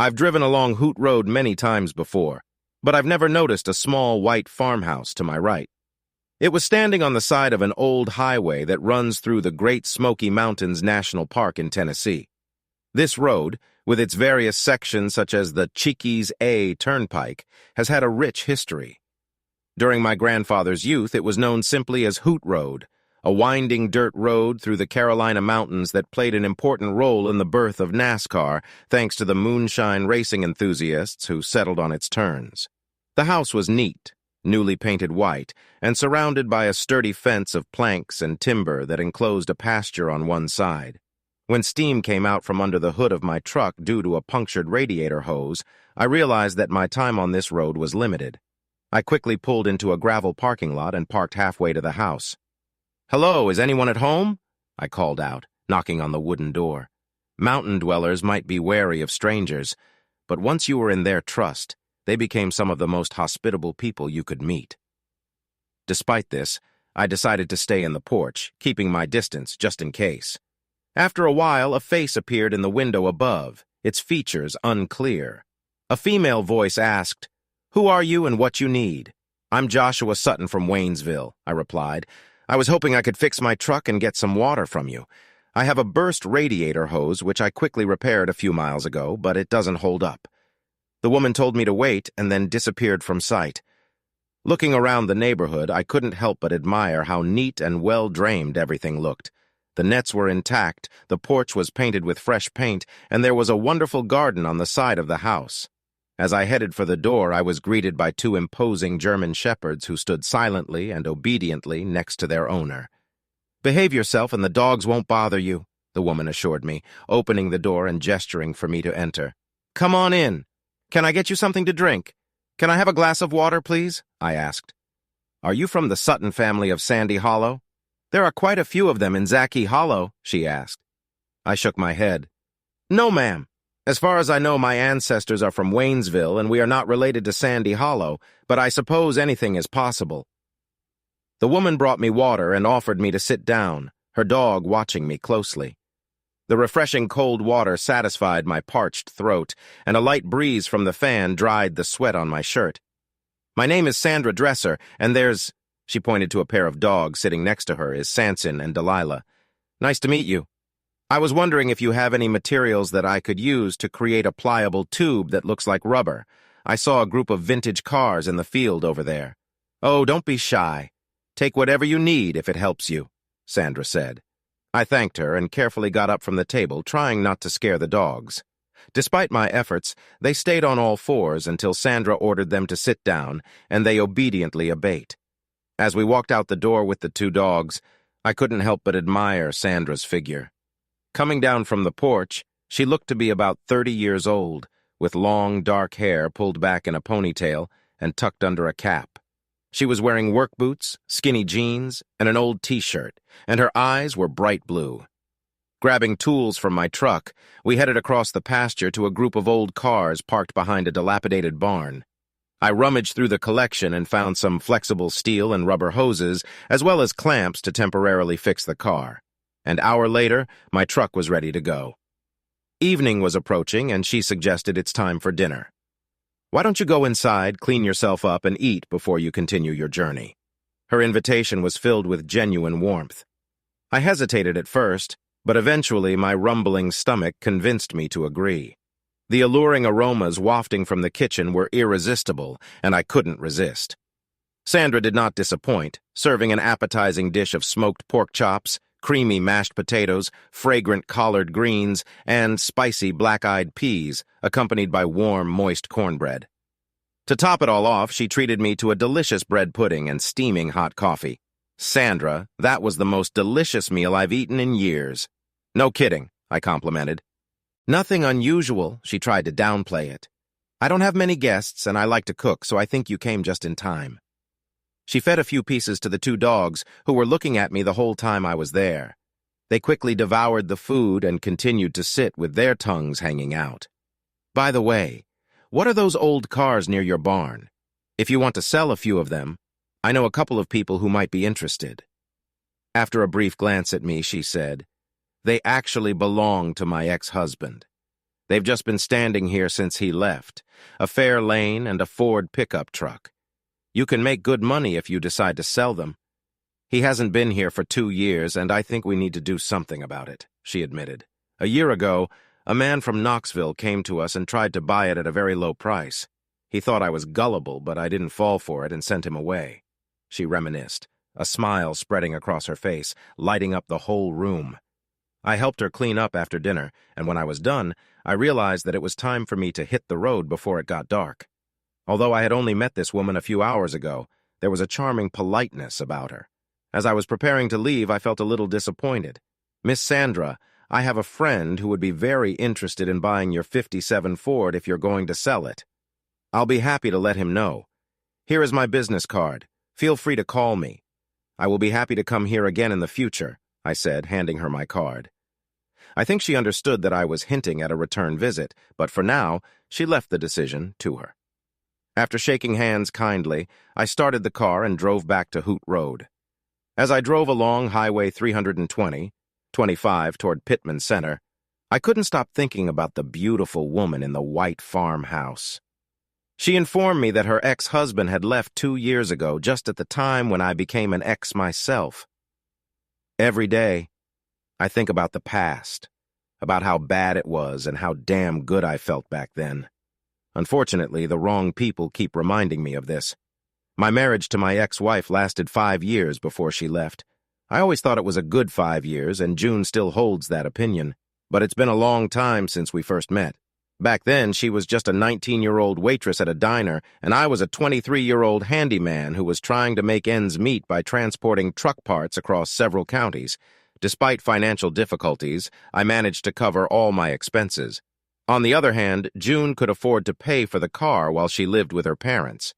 I've driven along Hoot Road many times before, but I've never noticed a small white farmhouse to my right. It was standing on the side of an old highway that runs through the Great Smoky Mountains National Park in Tennessee. This road, with its various sections such as the Cheeky's A Turnpike, has had a rich history. During my grandfather's youth, it was known simply as Hoot Road, a winding dirt road through the Carolina mountains that played an important role in the birth of NASCAR, thanks to the moonshine racing enthusiasts who settled on its turns. The house was neat, newly painted white, and surrounded by a sturdy fence of planks and timber that enclosed a pasture on one side. When steam came out from under the hood of my truck due to a punctured radiator hose, I realized that my time on this road was limited. I quickly pulled into a gravel parking lot and parked halfway to the house. "Hello, is anyone at home?" I called out, knocking on the wooden door. Mountain dwellers might be wary of strangers, but once you were in their trust, they became some of the most hospitable people you could meet. Despite this, I decided to stay in the porch, keeping my distance just in case. After a while, a face appeared in the window above, its features unclear. A female voice asked, "Who are you and what you need?" "I'm Joshua Sutton from Waynesville," I replied. "I was hoping I could fix my truck and get some water from you. I have a burst radiator hose which I quickly repaired a few miles ago, but it doesn't hold up." The woman told me to wait and then disappeared from sight. Looking around the neighborhood, I couldn't help but admire how neat and well-drained everything looked. The nets were intact, the porch was painted with fresh paint, and there was a wonderful garden on the side of the house. As I headed for the door, I was greeted by two imposing German shepherds who stood silently and obediently next to their owner. "Behave yourself and the dogs won't bother you," the woman assured me, opening the door and gesturing for me to enter. "Come on in. Can I get you something to drink? Can I have a glass of water, please?" I asked. "Are you from the Sutton family of Sandy Hollow?" "There are quite a few of them in Zackey Hollow," she asked. I shook my head. "No, ma'am. As far as I know, my ancestors are from Waynesville, and we are not related to Sandy Hollow, but I suppose anything is possible." The woman brought me water and offered me to sit down, her dog watching me closely. The refreshing cold water satisfied my parched throat, and a light breeze from the fan dried the sweat on my shirt. "My name is Sandra Dresser, and there's—" she pointed to a pair of dogs sitting next to her, is Sanson and Delilah. "Nice to meet you. I was wondering if you have any materials that I could use to create a pliable tube that looks like rubber. I saw a group of vintage cars in the field over there." "Oh, don't be shy. Take whatever you need if it helps you," Sandra said. I thanked her and carefully got up from the table, trying not to scare the dogs. Despite my efforts, they stayed on all fours until Sandra ordered them to sit down, and they obediently obeyed. As we walked out the door with the two dogs, I couldn't help but admire Sandra's figure. Coming down from the porch, she looked to be about 30 years old, with long, dark hair pulled back in a ponytail and tucked under a cap. She was wearing work boots, skinny jeans, and an old t-shirt, and her eyes were bright blue. Grabbing tools from my truck, we headed across the pasture to a group of old cars parked behind a dilapidated barn. I rummaged through the collection and found some flexible steel and rubber hoses, as well as clamps to temporarily fix the car. An hour later, my truck was ready to go. Evening was approaching, and she suggested it's time for dinner. "Why don't you go inside, clean yourself up, and eat before you continue your journey?" Her invitation was filled with genuine warmth. I hesitated at first, but eventually my rumbling stomach convinced me to agree. The alluring aromas wafting from the kitchen were irresistible, and I couldn't resist. Sandra did not disappoint, serving an appetizing dish of smoked pork chops, creamy mashed potatoes, fragrant collard greens, and spicy black-eyed peas, accompanied by warm, moist cornbread. To top it all off, she treated me to a delicious bread pudding and steaming hot coffee. "Sandra, that was the most delicious meal I've eaten in years." "No kidding," I complimented. "Nothing unusual," she tried to downplay it. "I don't have many guests, and I like to cook, so I think you came just in time." She fed a few pieces to the two dogs, who were looking at me the whole time I was there. They quickly devoured the food and continued to sit with their tongues hanging out. "By the way, what are those old cars near your barn? If you want to sell a few of them, I know a couple of people who might be interested." After a brief glance at me, she said, "They actually belong to my ex-husband. They've just been standing here since he left. A Fairlane and a Ford pickup truck. You can make good money if you decide to sell them. He hasn't been here for 2 years, and I think we need to do something about it, she admitted. A year ago, a man from Knoxville came to us and tried to buy it at a very low price. He thought I was gullible, but I didn't fall for it and sent him away. She reminisced, a smile spreading across her face, lighting up the whole room. I helped her clean up after dinner, and when I was done, I realized that it was time for me to hit the road before it got dark. Although I had only met this woman a few hours ago, there was a charming politeness about her. As I was preparing to leave, I felt a little disappointed. Miss Sandra, I have a friend who would be very interested in buying your '57 Ford if you're going to sell it. I'll be happy to let him know. Here is my business card. Feel free to call me. I will be happy to come here again in the future, I said, handing her my card. I think she understood that I was hinting at a return visit, but for now, she left the decision to her. After shaking hands kindly, I started the car and drove back to Hoot Road. As I drove along Highway 325 toward Pittman Center, I couldn't stop thinking about the beautiful woman in the white farmhouse. She informed me that her ex-husband had left 2 years ago, just at the time when I became an ex myself. Every day, I think about the past, about how bad it was and how damn good I felt back then. Unfortunately, the wrong people keep reminding me of this. My marriage to my ex-wife lasted 5 years before she left. I always thought it was a good 5 years, and June still holds that opinion. But it's been a long time since we first met. Back then, she was just a 19-year-old waitress at a diner, and I was a 23-year-old handyman who was trying to make ends meet by transporting truck parts across several counties. Despite financial difficulties, I managed to cover all my expenses. On the other hand, June could afford to pay for the car while she lived with her parents.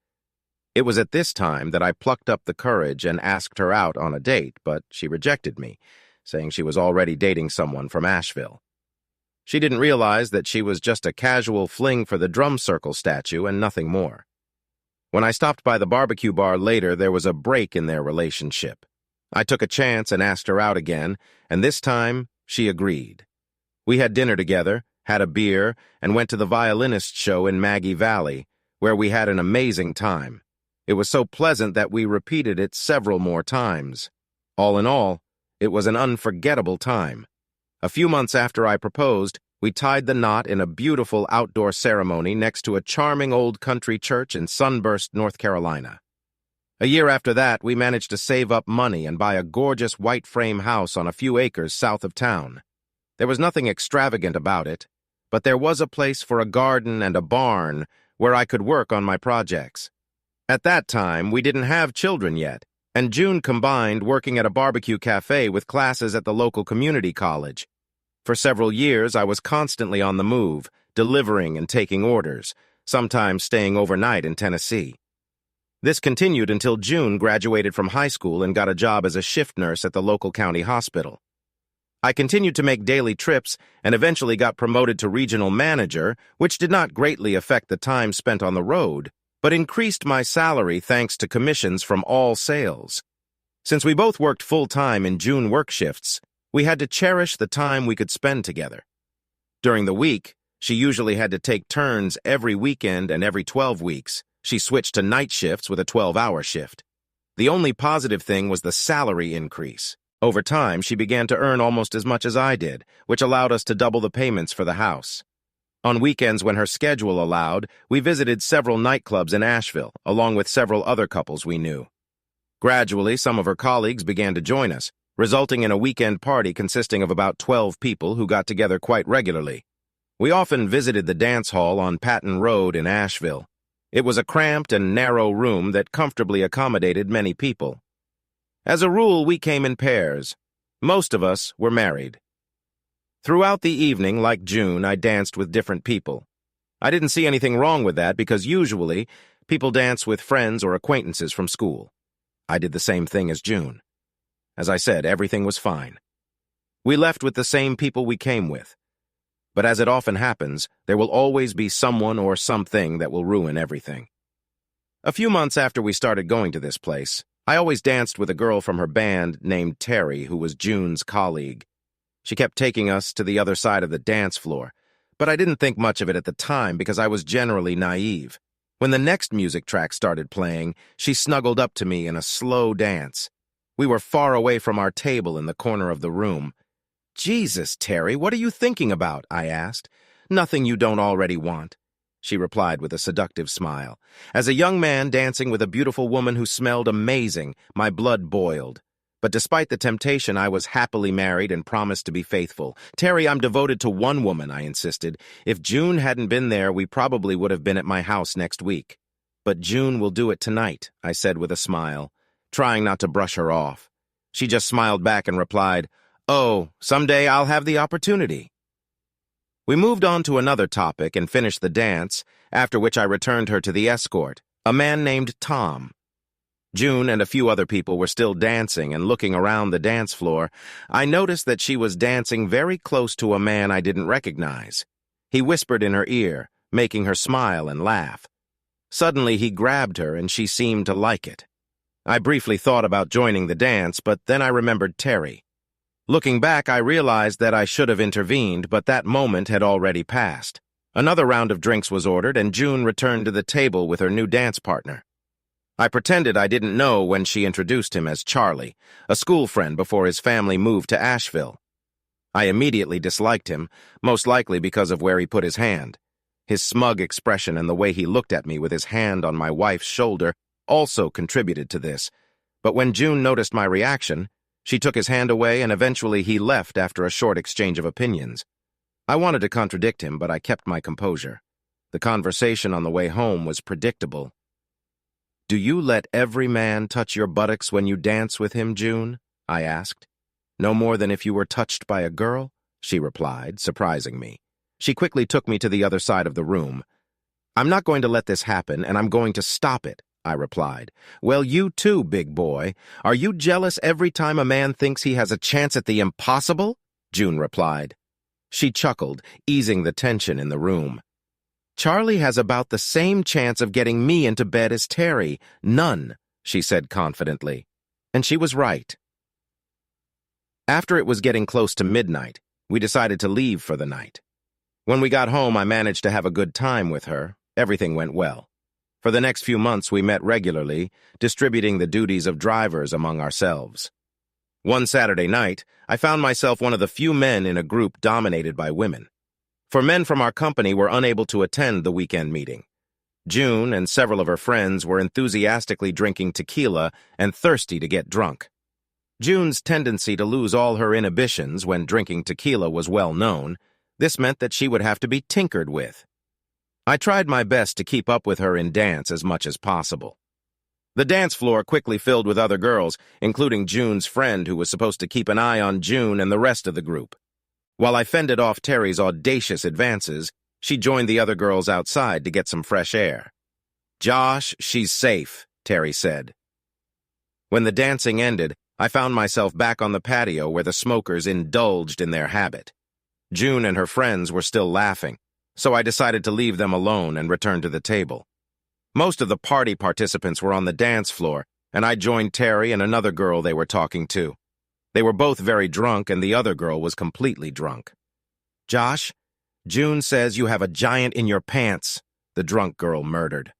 It was at this time that I plucked up the courage and asked her out on a date, but she rejected me, saying she was already dating someone from Asheville. She didn't realize that she was just a casual fling for the drum circle statue and nothing more. When I stopped by the barbecue bar later, there was a break in their relationship. I took a chance and asked her out again, and this time she agreed. We had dinner together, had a beer, and went to the violinist show in Maggie Valley, where we had an amazing time. It was so pleasant that we repeated it several more times. All in all, it was an unforgettable time. A few months after I proposed, we tied the knot in a beautiful outdoor ceremony next to a charming old country church in Sunburst, North Carolina. A year after that, we managed to save up money and buy a gorgeous white frame house on a few acres south of town. There was nothing extravagant about it, but there was a place for a garden and a barn where I could work on my projects. At that time, we didn't have children yet, and June combined working at a barbecue cafe with classes at the local community college. For several years, I was constantly on the move, delivering and taking orders, sometimes staying overnight in Tennessee. This continued until June graduated from high school and got a job as a shift nurse at the local county hospital. I continued to make daily trips and eventually got promoted to regional manager, which did not greatly affect the time spent on the road, but increased my salary thanks to commissions from all sales. Since we both worked full-time in June work shifts, we had to cherish the time we could spend together. During the week, she usually had to take turns every weekend, and every 12 weeks, she switched to night shifts with a 12-hour shift. The only positive thing was the salary increase. Over time, she began to earn almost as much as I did, which allowed us to double the payments for the house. On weekends when her schedule allowed, we visited several nightclubs in Asheville, along with several other couples we knew. Gradually, some of her colleagues began to join us, resulting in a weekend party consisting of about 12 people who got together quite regularly. We often visited the dance hall on Patton Road in Asheville. It was a cramped and narrow room that comfortably accommodated many people. As a rule, we came in pairs. Most of us were married. Throughout the evening, like June, I danced with different people. I didn't see anything wrong with that because usually people dance with friends or acquaintances from school. I did the same thing as June. As I said, everything was fine. We left with the same people we came with. But as it often happens, there will always be someone or something that will ruin everything. A few months after we started going to this place, I always danced with a girl from her band named Terry, who was June's colleague. She kept taking us to the other side of the dance floor, but I didn't think much of it at the time because I was generally naive. When the next music track started playing, she snuggled up to me in a slow dance. We were far away from our table in the corner of the room. "Jesus, Terry, what are you thinking about?" I asked. "Nothing you don't already want," she replied with a seductive smile. As a young man dancing with a beautiful woman who smelled amazing, my blood boiled. But despite the temptation, I was happily married and promised to be faithful. "Terry, I'm devoted to one woman," I insisted. "If June hadn't been there, we probably would have been at my house next week." "But June will do it tonight," I said with a smile, trying not to brush her off. She just smiled back and replied, "Oh, someday I'll have the opportunity." We moved on to another topic and finished the dance, after which I returned her to the escort, a man named Tom. June and a few other people were still dancing and looking around the dance floor. I noticed that she was dancing very close to a man I didn't recognize. He whispered in her ear, making her smile and laugh. Suddenly he grabbed her and she seemed to like it. I briefly thought about joining the dance, but then I remembered Terry. Looking back, I realized that I should have intervened, but that moment had already passed. Another round of drinks was ordered, and June returned to the table with her new dance partner. I pretended I didn't know when she introduced him as Charlie, a school friend before his family moved to Asheville. I immediately disliked him, most likely because of where he put his hand. His smug expression and the way he looked at me with his hand on my wife's shoulder also contributed to this. But when June noticed my reaction, she took his hand away and eventually he left after a short exchange of opinions. I wanted to contradict him, but I kept my composure. The conversation on the way home was predictable. "Do you let every man touch your buttocks when you dance with him, June?" I asked. "No more than if you were touched by a girl?" she replied, surprising me. She quickly took me to the other side of the room. "I'm not going to let this happen, and I'm going to stop it," I replied. "Well, you too, big boy. Are you jealous every time a man thinks he has a chance at the impossible?" June replied. She chuckled, easing the tension in the room. "Charlie has about the same chance of getting me into bed as Terry. None," she said confidently. And she was right. After it was getting close to midnight, we decided to leave for the night. When we got home, I managed to have a good time with her. Everything went well. For the next few months, we met regularly, distributing the duties of drivers among ourselves. One Saturday night, I found myself one of the few men in a group dominated by women. For men from our company were unable to attend the weekend meeting. June and several of her friends were enthusiastically drinking tequila and thirsty to get drunk. June's tendency to lose all her inhibitions when drinking tequila was well known. This meant that she would have to be tinkered with. I tried my best to keep up with her in dance as much as possible. The dance floor quickly filled with other girls, including June's friend who was supposed to keep an eye on June and the rest of the group. While I fended off Terry's audacious advances, she joined the other girls outside to get some fresh air. "Josh, she's safe," Terry said. When the dancing ended, I found myself back on the patio where the smokers indulged in their habit. June and her friends were still laughing, so I decided to leave them alone and return to the table. Most of the party participants were on the dance floor, and I joined Terry and another girl they were talking to. They were both very drunk, and the other girl was completely drunk. "Josh, June says you have a giant in your pants," the drunk girl murmured.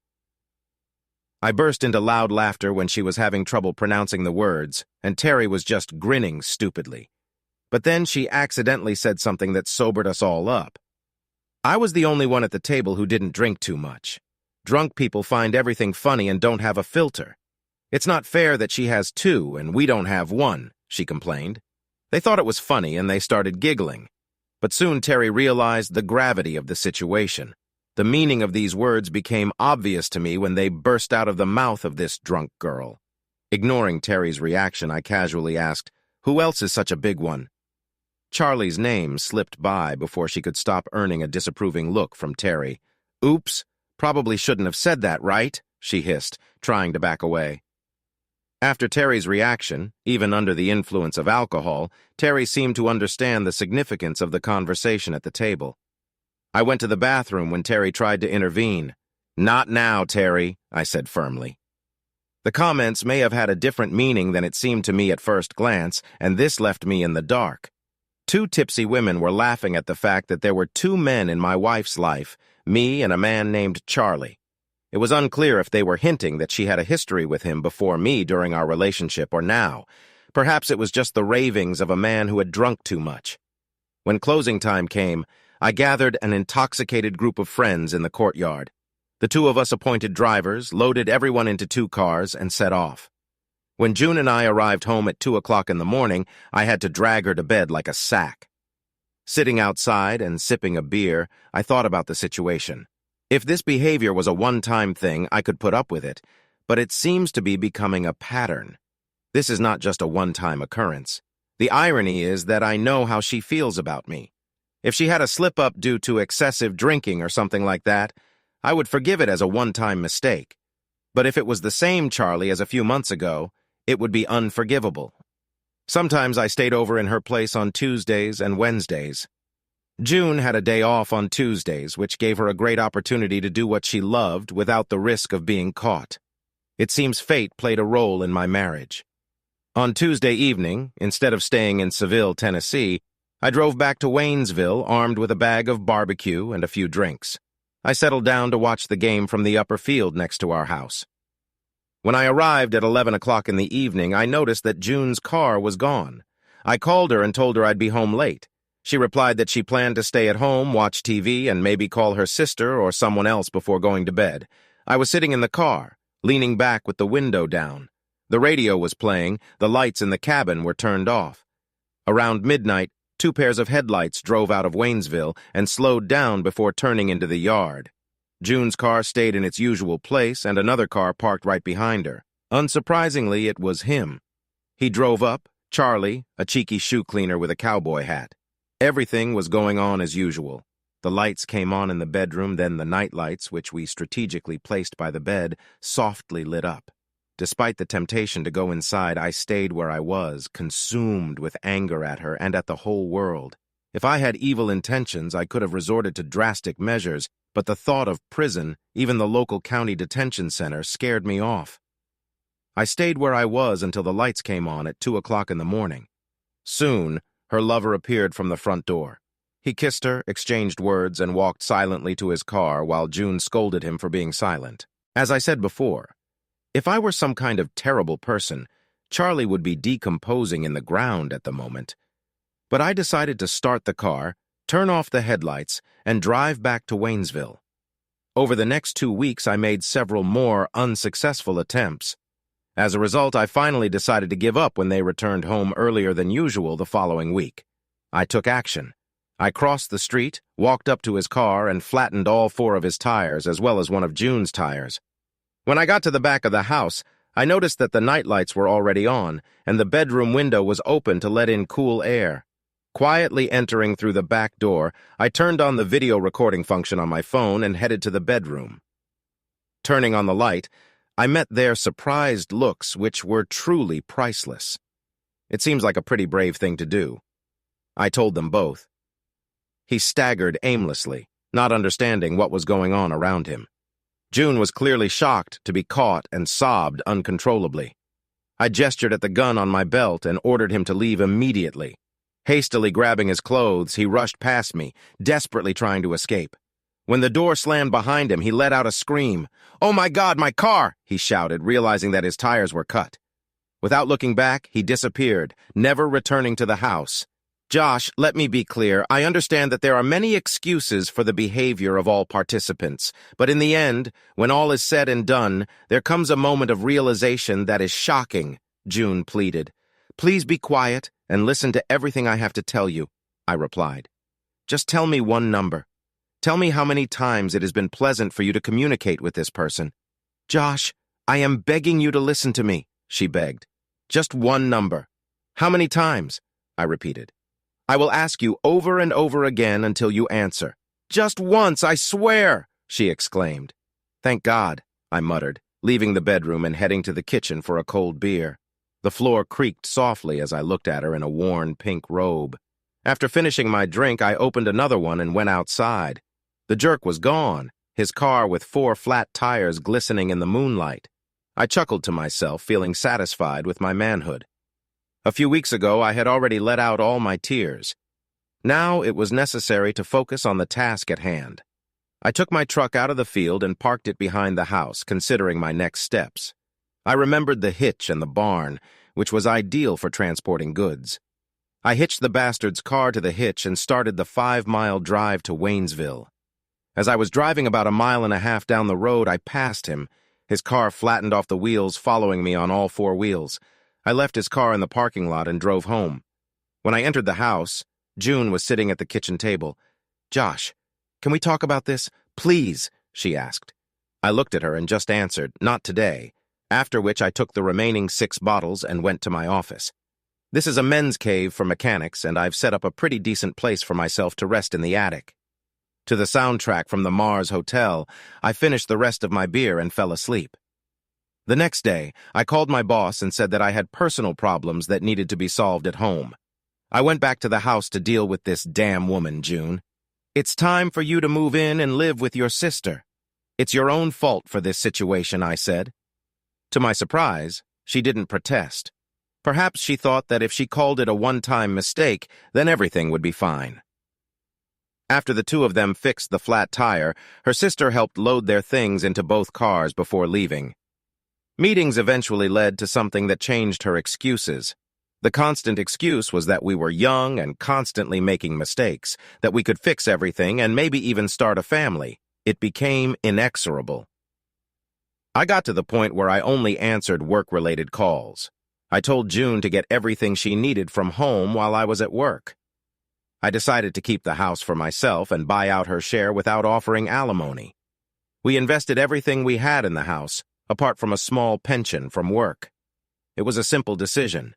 I burst into loud laughter when she was having trouble pronouncing the words, and Terry was just grinning stupidly. But then she accidentally said something that sobered us all up. I was the only one at the table who didn't drink too much. Drunk people find everything funny and don't have a filter. "It's not fair that she has two and we don't have one," she complained. They thought it was funny and they started giggling. But soon Terry realized the gravity of the situation. The meaning of these words became obvious to me when they burst out of the mouth of this drunk girl. Ignoring Terry's reaction, I casually asked, "Who else is such a big one?" Charlie's name slipped by before she could stop earning a disapproving look from Terry. "Oops, probably shouldn't have said that, right?" she hissed, trying to back away. After Terry's reaction, even under the influence of alcohol, Terry seemed to understand the significance of the conversation at the table. I went to the bathroom when Terry tried to intervene. "Not now, Terry," I said firmly. The comments may have had a different meaning than it seemed to me at first glance, and this left me in the dark. Two tipsy women were laughing at the fact that there were two men in my wife's life, me and a man named Charlie. It was unclear if they were hinting that she had a history with him before me during our relationship or now. Perhaps it was just the ravings of a man who had drunk too much. When closing time came, I gathered an intoxicated group of friends in the courtyard. The two of us appointed drivers, loaded everyone into two cars, and set off. When June and I arrived home at 2 o'clock in the morning, I had to drag her to bed like a sack. Sitting outside and sipping a beer, I thought about the situation. If this behavior was a one-time thing, I could put up with it, but it seems to be becoming a pattern. This is not just a one-time occurrence. The irony is that I know how she feels about me. If she had a slip-up due to excessive drinking or something like that, I would forgive it as a one-time mistake. But if it was the same Charlie as a few months ago, it would be unforgivable. Sometimes I stayed over in her place on Tuesdays and Wednesdays. June had a day off on Tuesdays, which gave her a great opportunity to do what she loved without the risk of being caught. It seems fate played a role in my marriage. On Tuesday evening, instead of staying in Seville, Tennessee, I drove back to Waynesville armed with a bag of barbecue and a few drinks. I settled down to watch the game from the upper field next to our house. When I arrived at 11 o'clock in the evening, I noticed that June's car was gone. I called her and told her I'd be home late. She replied that she planned to stay at home, watch TV, and maybe call her sister or someone else before going to bed. I was sitting in the car, leaning back with the window down. The radio was playing, the lights in the cabin were turned off. Around midnight, two pairs of headlights drove out of Waynesville and slowed down before turning into the yard. June's car stayed in its usual place, and another car parked right behind her. Unsurprisingly, it was him. He drove up, Charlie, a cheeky shoe cleaner with a cowboy hat. Everything was going on as usual. The lights came on in the bedroom, then the night lights, which we strategically placed by the bed, softly lit up. Despite the temptation to go inside, I stayed where I was, consumed with anger at her and at the whole world. If I had evil intentions, I could have resorted to drastic measures, but the thought of prison, even the local county detention center, scared me off. I stayed where I was until the lights came on at 2 o'clock in the morning. Soon, her lover appeared from the front door. He kissed her, exchanged words, and walked silently to his car while June scolded him for being silent. As I said before, if I were some kind of terrible person, Charlie would be decomposing in the ground at the moment. But I decided to start the car, turn off the headlights, and drive back to Waynesville. Over the next 2 weeks, I made several more unsuccessful attempts. As a result, I finally decided to give up when they returned home earlier than usual the following week. I took action. I crossed the street, walked up to his car, and flattened all 4 of his tires, as well as one of June's tires. When I got to the back of the house, I noticed that the nightlights were already on, and the bedroom window was open to let in cool air. Quietly entering through the back door, I turned on the video recording function on my phone and headed to the bedroom. Turning on the light, I met their surprised looks, which were truly priceless. It seems like a pretty brave thing to do. I told them both. He staggered aimlessly, not understanding what was going on around him. June was clearly shocked to be caught and sobbed uncontrollably. I gestured at the gun on my belt and ordered him to leave immediately. Hastily grabbing his clothes, he rushed past me, desperately trying to escape. When the door slammed behind him, he let out a scream. "Oh my God, my car!" he shouted, realizing that his tires were cut. Without looking back, he disappeared, never returning to the house. Josh, let me be clear. I understand that there are many excuses for the behavior of all participants, but in the end, when all is said and done, there comes a moment of realization that is shocking, June pleaded. Please be quiet and listen to everything I have to tell you, I replied. Just tell me one number. Tell me how many times it has been pleasant for you to communicate with this person. Josh, I am begging you to listen to me, she begged. Just one number. How many times? I repeated. I will ask you over and over again until you answer. Just once, I swear, she exclaimed. Thank God, I muttered, leaving the bedroom and heading to the kitchen for a cold beer. The floor creaked softly as I looked at her in a worn pink robe. After finishing my drink, I opened another one and went outside. The jerk was gone, his car with 4 flat tires glistening in the moonlight. I chuckled to myself, feeling satisfied with my manhood. A few weeks ago, I had already let out all my tears. Now it was necessary to focus on the task at hand. I took my truck out of the field and parked it behind the house, considering my next steps. I remembered the hitch and the barn, which was ideal for transporting goods. I hitched the bastard's car to the hitch and started the 5-mile drive to Waynesville. As I was driving about 1.5 miles down the road, I passed him. His car flattened off the wheels, following me on all 4 wheels. I left his car in the parking lot and drove home. When I entered the house, June was sitting at the kitchen table. "Josh, can we talk about this? Please," she asked. I looked at her and just answered, "Not today," after which I took the remaining 6 bottles and went to my office. This is a men's cave for mechanics, and I've set up a pretty decent place for myself to rest in the attic. To the soundtrack from the Mars Hotel, I finished the rest of my beer and fell asleep. The next day, I called my boss and said that I had personal problems that needed to be solved at home. I went back to the house to deal with this damn woman, June. "It's time for you to move in and live with your sister. It's your own fault for this situation," I said. To my surprise, she didn't protest. Perhaps she thought that if she called it a one-time mistake, then everything would be fine. After the two of them fixed the flat tire, her sister helped load their things into both cars before leaving. Meetings eventually led to something that changed her excuses. The constant excuse was that we were young and constantly making mistakes, that we could fix everything and maybe even start a family. It became inexorable. I got to the point where I only answered work-related calls. I told June to get everything she needed from home while I was at work. I decided to keep the house for myself and buy out her share without offering alimony. We invested everything we had in the house, apart from a small pension from work. It was a simple decision.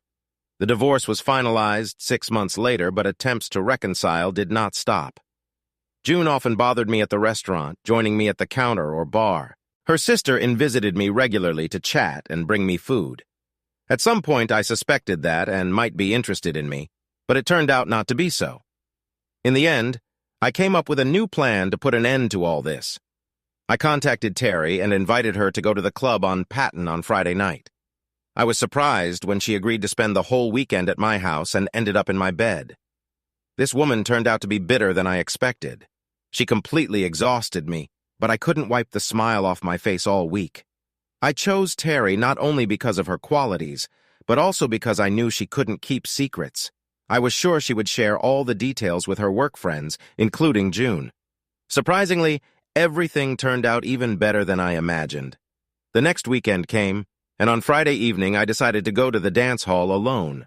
The divorce was finalized 6 months later, but attempts to reconcile did not stop. June often bothered me at the restaurant, joining me at the counter or bar. Her sister visited me regularly to chat and bring me food. At some point, I suspected that and might be interested in me, but it turned out not to be so. In the end, I came up with a new plan to put an end to all this. I contacted Terry and invited her to go to the club on Patton on Friday night. I was surprised when she agreed to spend the whole weekend at my house and ended up in my bed. This woman turned out to be bitter than I expected. She completely exhausted me, but I couldn't wipe the smile off my face all week. I chose Terry not only because of her qualities, but also because I knew she couldn't keep secrets. I was sure she would share all the details with her work friends, including June. Surprisingly, everything turned out even better than I imagined. The next weekend came, and on Friday evening I decided to go to the dance hall alone.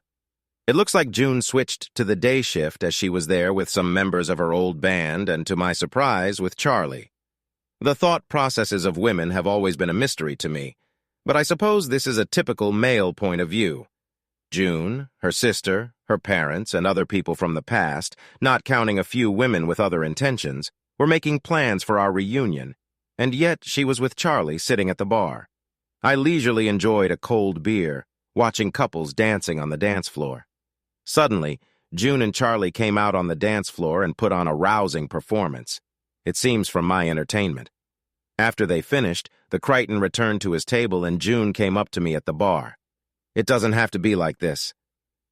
It looks like June switched to the day shift as she was there with some members of her old band and, to my surprise, with Charlie. The thought processes of women have always been a mystery to me, but I suppose this is a typical male point of view. June, her sister, her parents, and other people from the past, not counting a few women with other intentions, were making plans for our reunion, and yet she was with Charlie sitting at the bar. I leisurely enjoyed a cold beer, watching couples dancing on the dance floor. Suddenly, June and Charlie came out on the dance floor and put on a rousing performance. It seems from my entertainment. After they finished, the Crichton returned to his table and June came up to me at the bar. "It doesn't have to be like this."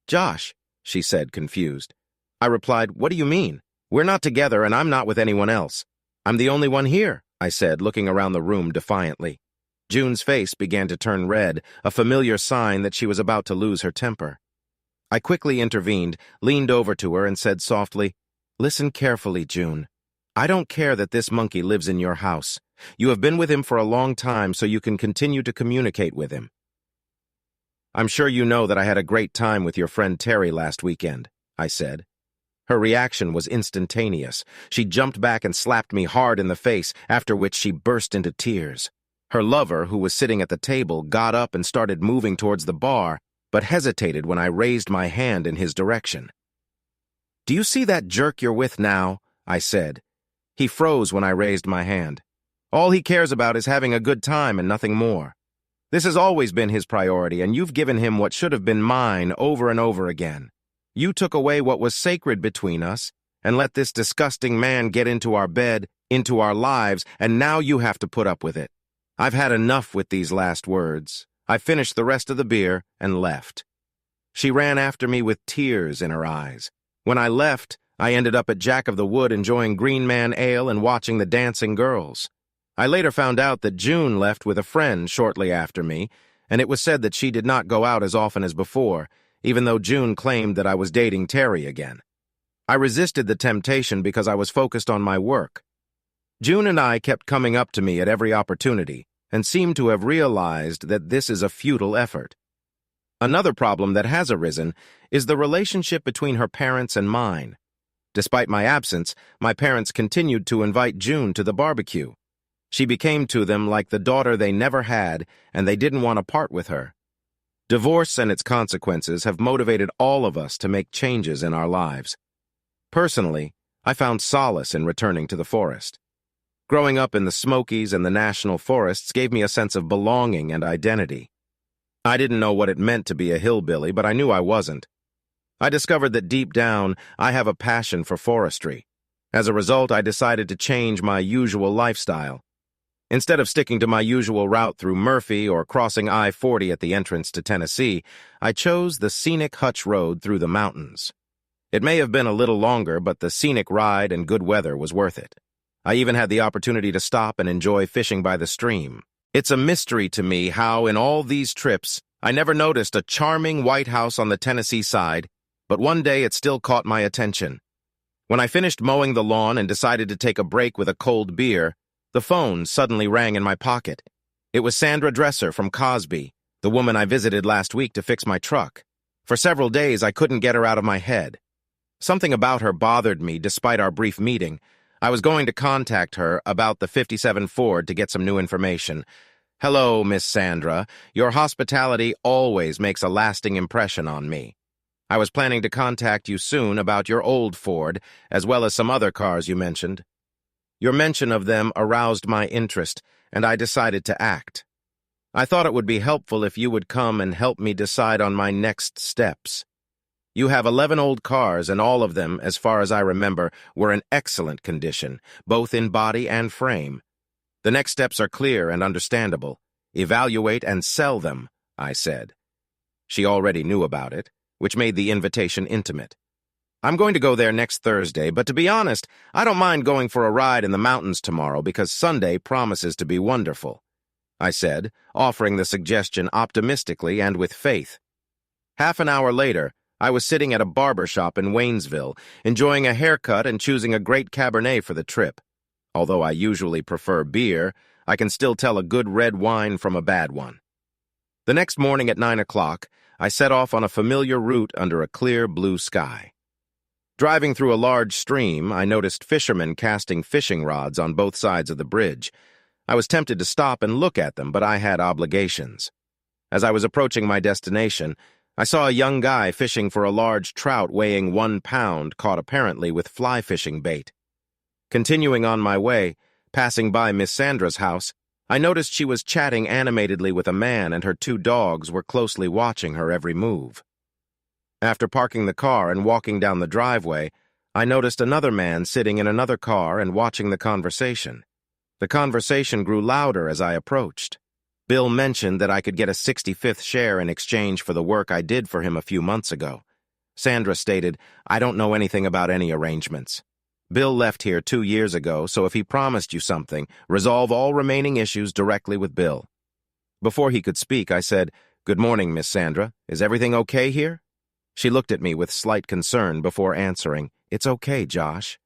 "Josh," she said, confused. I replied, "What do you mean? We're not together and I'm not with anyone else." "I'm the only one here," I said, looking around the room defiantly. June's face began to turn red, a familiar sign that she was about to lose her temper. I quickly intervened, leaned over to her and said softly, "Listen carefully, June. I don't care that this monkey lives in your house. You have been with him for a long time, so you can continue to communicate with him. I'm sure you know that I had a great time with your friend Terry last weekend," I said. Her reaction was instantaneous. She jumped back and slapped me hard in the face, after which she burst into tears. Her lover, who was sitting at the table, got up and started moving towards the bar, but hesitated when I raised my hand in his direction. "Do you see that jerk you're with now?" I said. He froze when I raised my hand. All he cares about is having a good time and nothing more. This has always been his priority, and you've given him what should have been mine over and over again. You took away what was sacred between us and let this disgusting man get into our bed, into our lives, and now you have to put up with it. I've had enough with these last words. I finished the rest of the beer and left. She ran after me with tears in her eyes. When I left, I ended up at Jack of the Wood enjoying Green Man Ale and watching the dancing girls. I later found out that June left with a friend shortly after me, and it was said that she did not go out as often as before, even though June claimed that I was dating Terry again. I resisted the temptation because I was focused on my work. June and I kept coming up to me at every opportunity and seemed to have realized that this is a futile effort. Another problem that has arisen is the relationship between her parents and mine. Despite my absence, my parents continued to invite June to the barbecue. She became to them like the daughter they never had, and they didn't want to part with her. Divorce and its consequences have motivated all of us to make changes in our lives. Personally, I found solace in returning to the forest. Growing up in the Smokies and the national forests gave me a sense of belonging and identity. I didn't know what it meant to be a hillbilly, but I knew I wasn't. I discovered that deep down, I have a passion for forestry. As a result, I decided to change my usual lifestyle. Instead of sticking to my usual route through Murphy or crossing I-40 at the entrance to Tennessee, I chose the scenic Hutch Road through the mountains. It may have been a little longer, but the scenic ride and good weather was worth it. I even had the opportunity to stop and enjoy fishing by the stream. It's a mystery to me how, in all these trips, I never noticed a charming white house on the Tennessee side, but one day it still caught my attention. When I finished mowing the lawn and decided to take a break with a cold beer, the phone suddenly rang in my pocket. It was Sandra Dresser from Cosby, the woman I visited last week to fix my truck. For several days, I couldn't get her out of my head. Something about her bothered me despite our brief meeting. I was going to contact her about the '57 Ford to get some new information. "Hello, Miss Sandra. Your hospitality always makes a lasting impression on me. I was planning to contact you soon about your old Ford, as well as some other cars you mentioned. Your mention of them aroused my interest, and I decided to act. I thought it would be helpful if you would come and help me decide on my next steps. You have 11 old cars, and all of them, as far as I remember, were in excellent condition, both in body and frame. The next steps are clear and understandable. Evaluate and sell them," I said. She already knew about it, which made the invitation intimate. "I'm going to go there next Thursday, but to be honest, I don't mind going for a ride in the mountains tomorrow because Sunday promises to be wonderful," I said, offering the suggestion optimistically and with faith. Half an hour later, I was sitting at a barber shop in Waynesville, enjoying a haircut and choosing a great Cabernet for the trip. Although I usually prefer beer, I can still tell a good red wine from a bad one. The next morning at 9 o'clock, I set off on a familiar route under a clear blue sky. Driving through a large stream, I noticed fishermen casting fishing rods on both sides of the bridge. I was tempted to stop and look at them, but I had obligations. As I was approaching my destination, I saw a young guy fishing for a large trout weighing 1 pound caught apparently with fly fishing bait. Continuing on my way, passing by Miss Sandra's house, I noticed she was chatting animatedly with a man and her 2 dogs were closely watching her every move. After parking the car and walking down the driveway, I noticed another man sitting in another car and watching the conversation. The conversation grew louder as I approached. Bill mentioned that I could get a 65th share in exchange for the work I did for him a few months ago. Sandra stated, "I don't know anything about any arrangements. Bill left here 2 years ago, so if he promised you something, resolve all remaining issues directly with Bill." Before he could speak, I said, "Good morning, Miss Sandra. Is everything okay here?" She looked at me with slight concern before answering, "It's okay, Josh."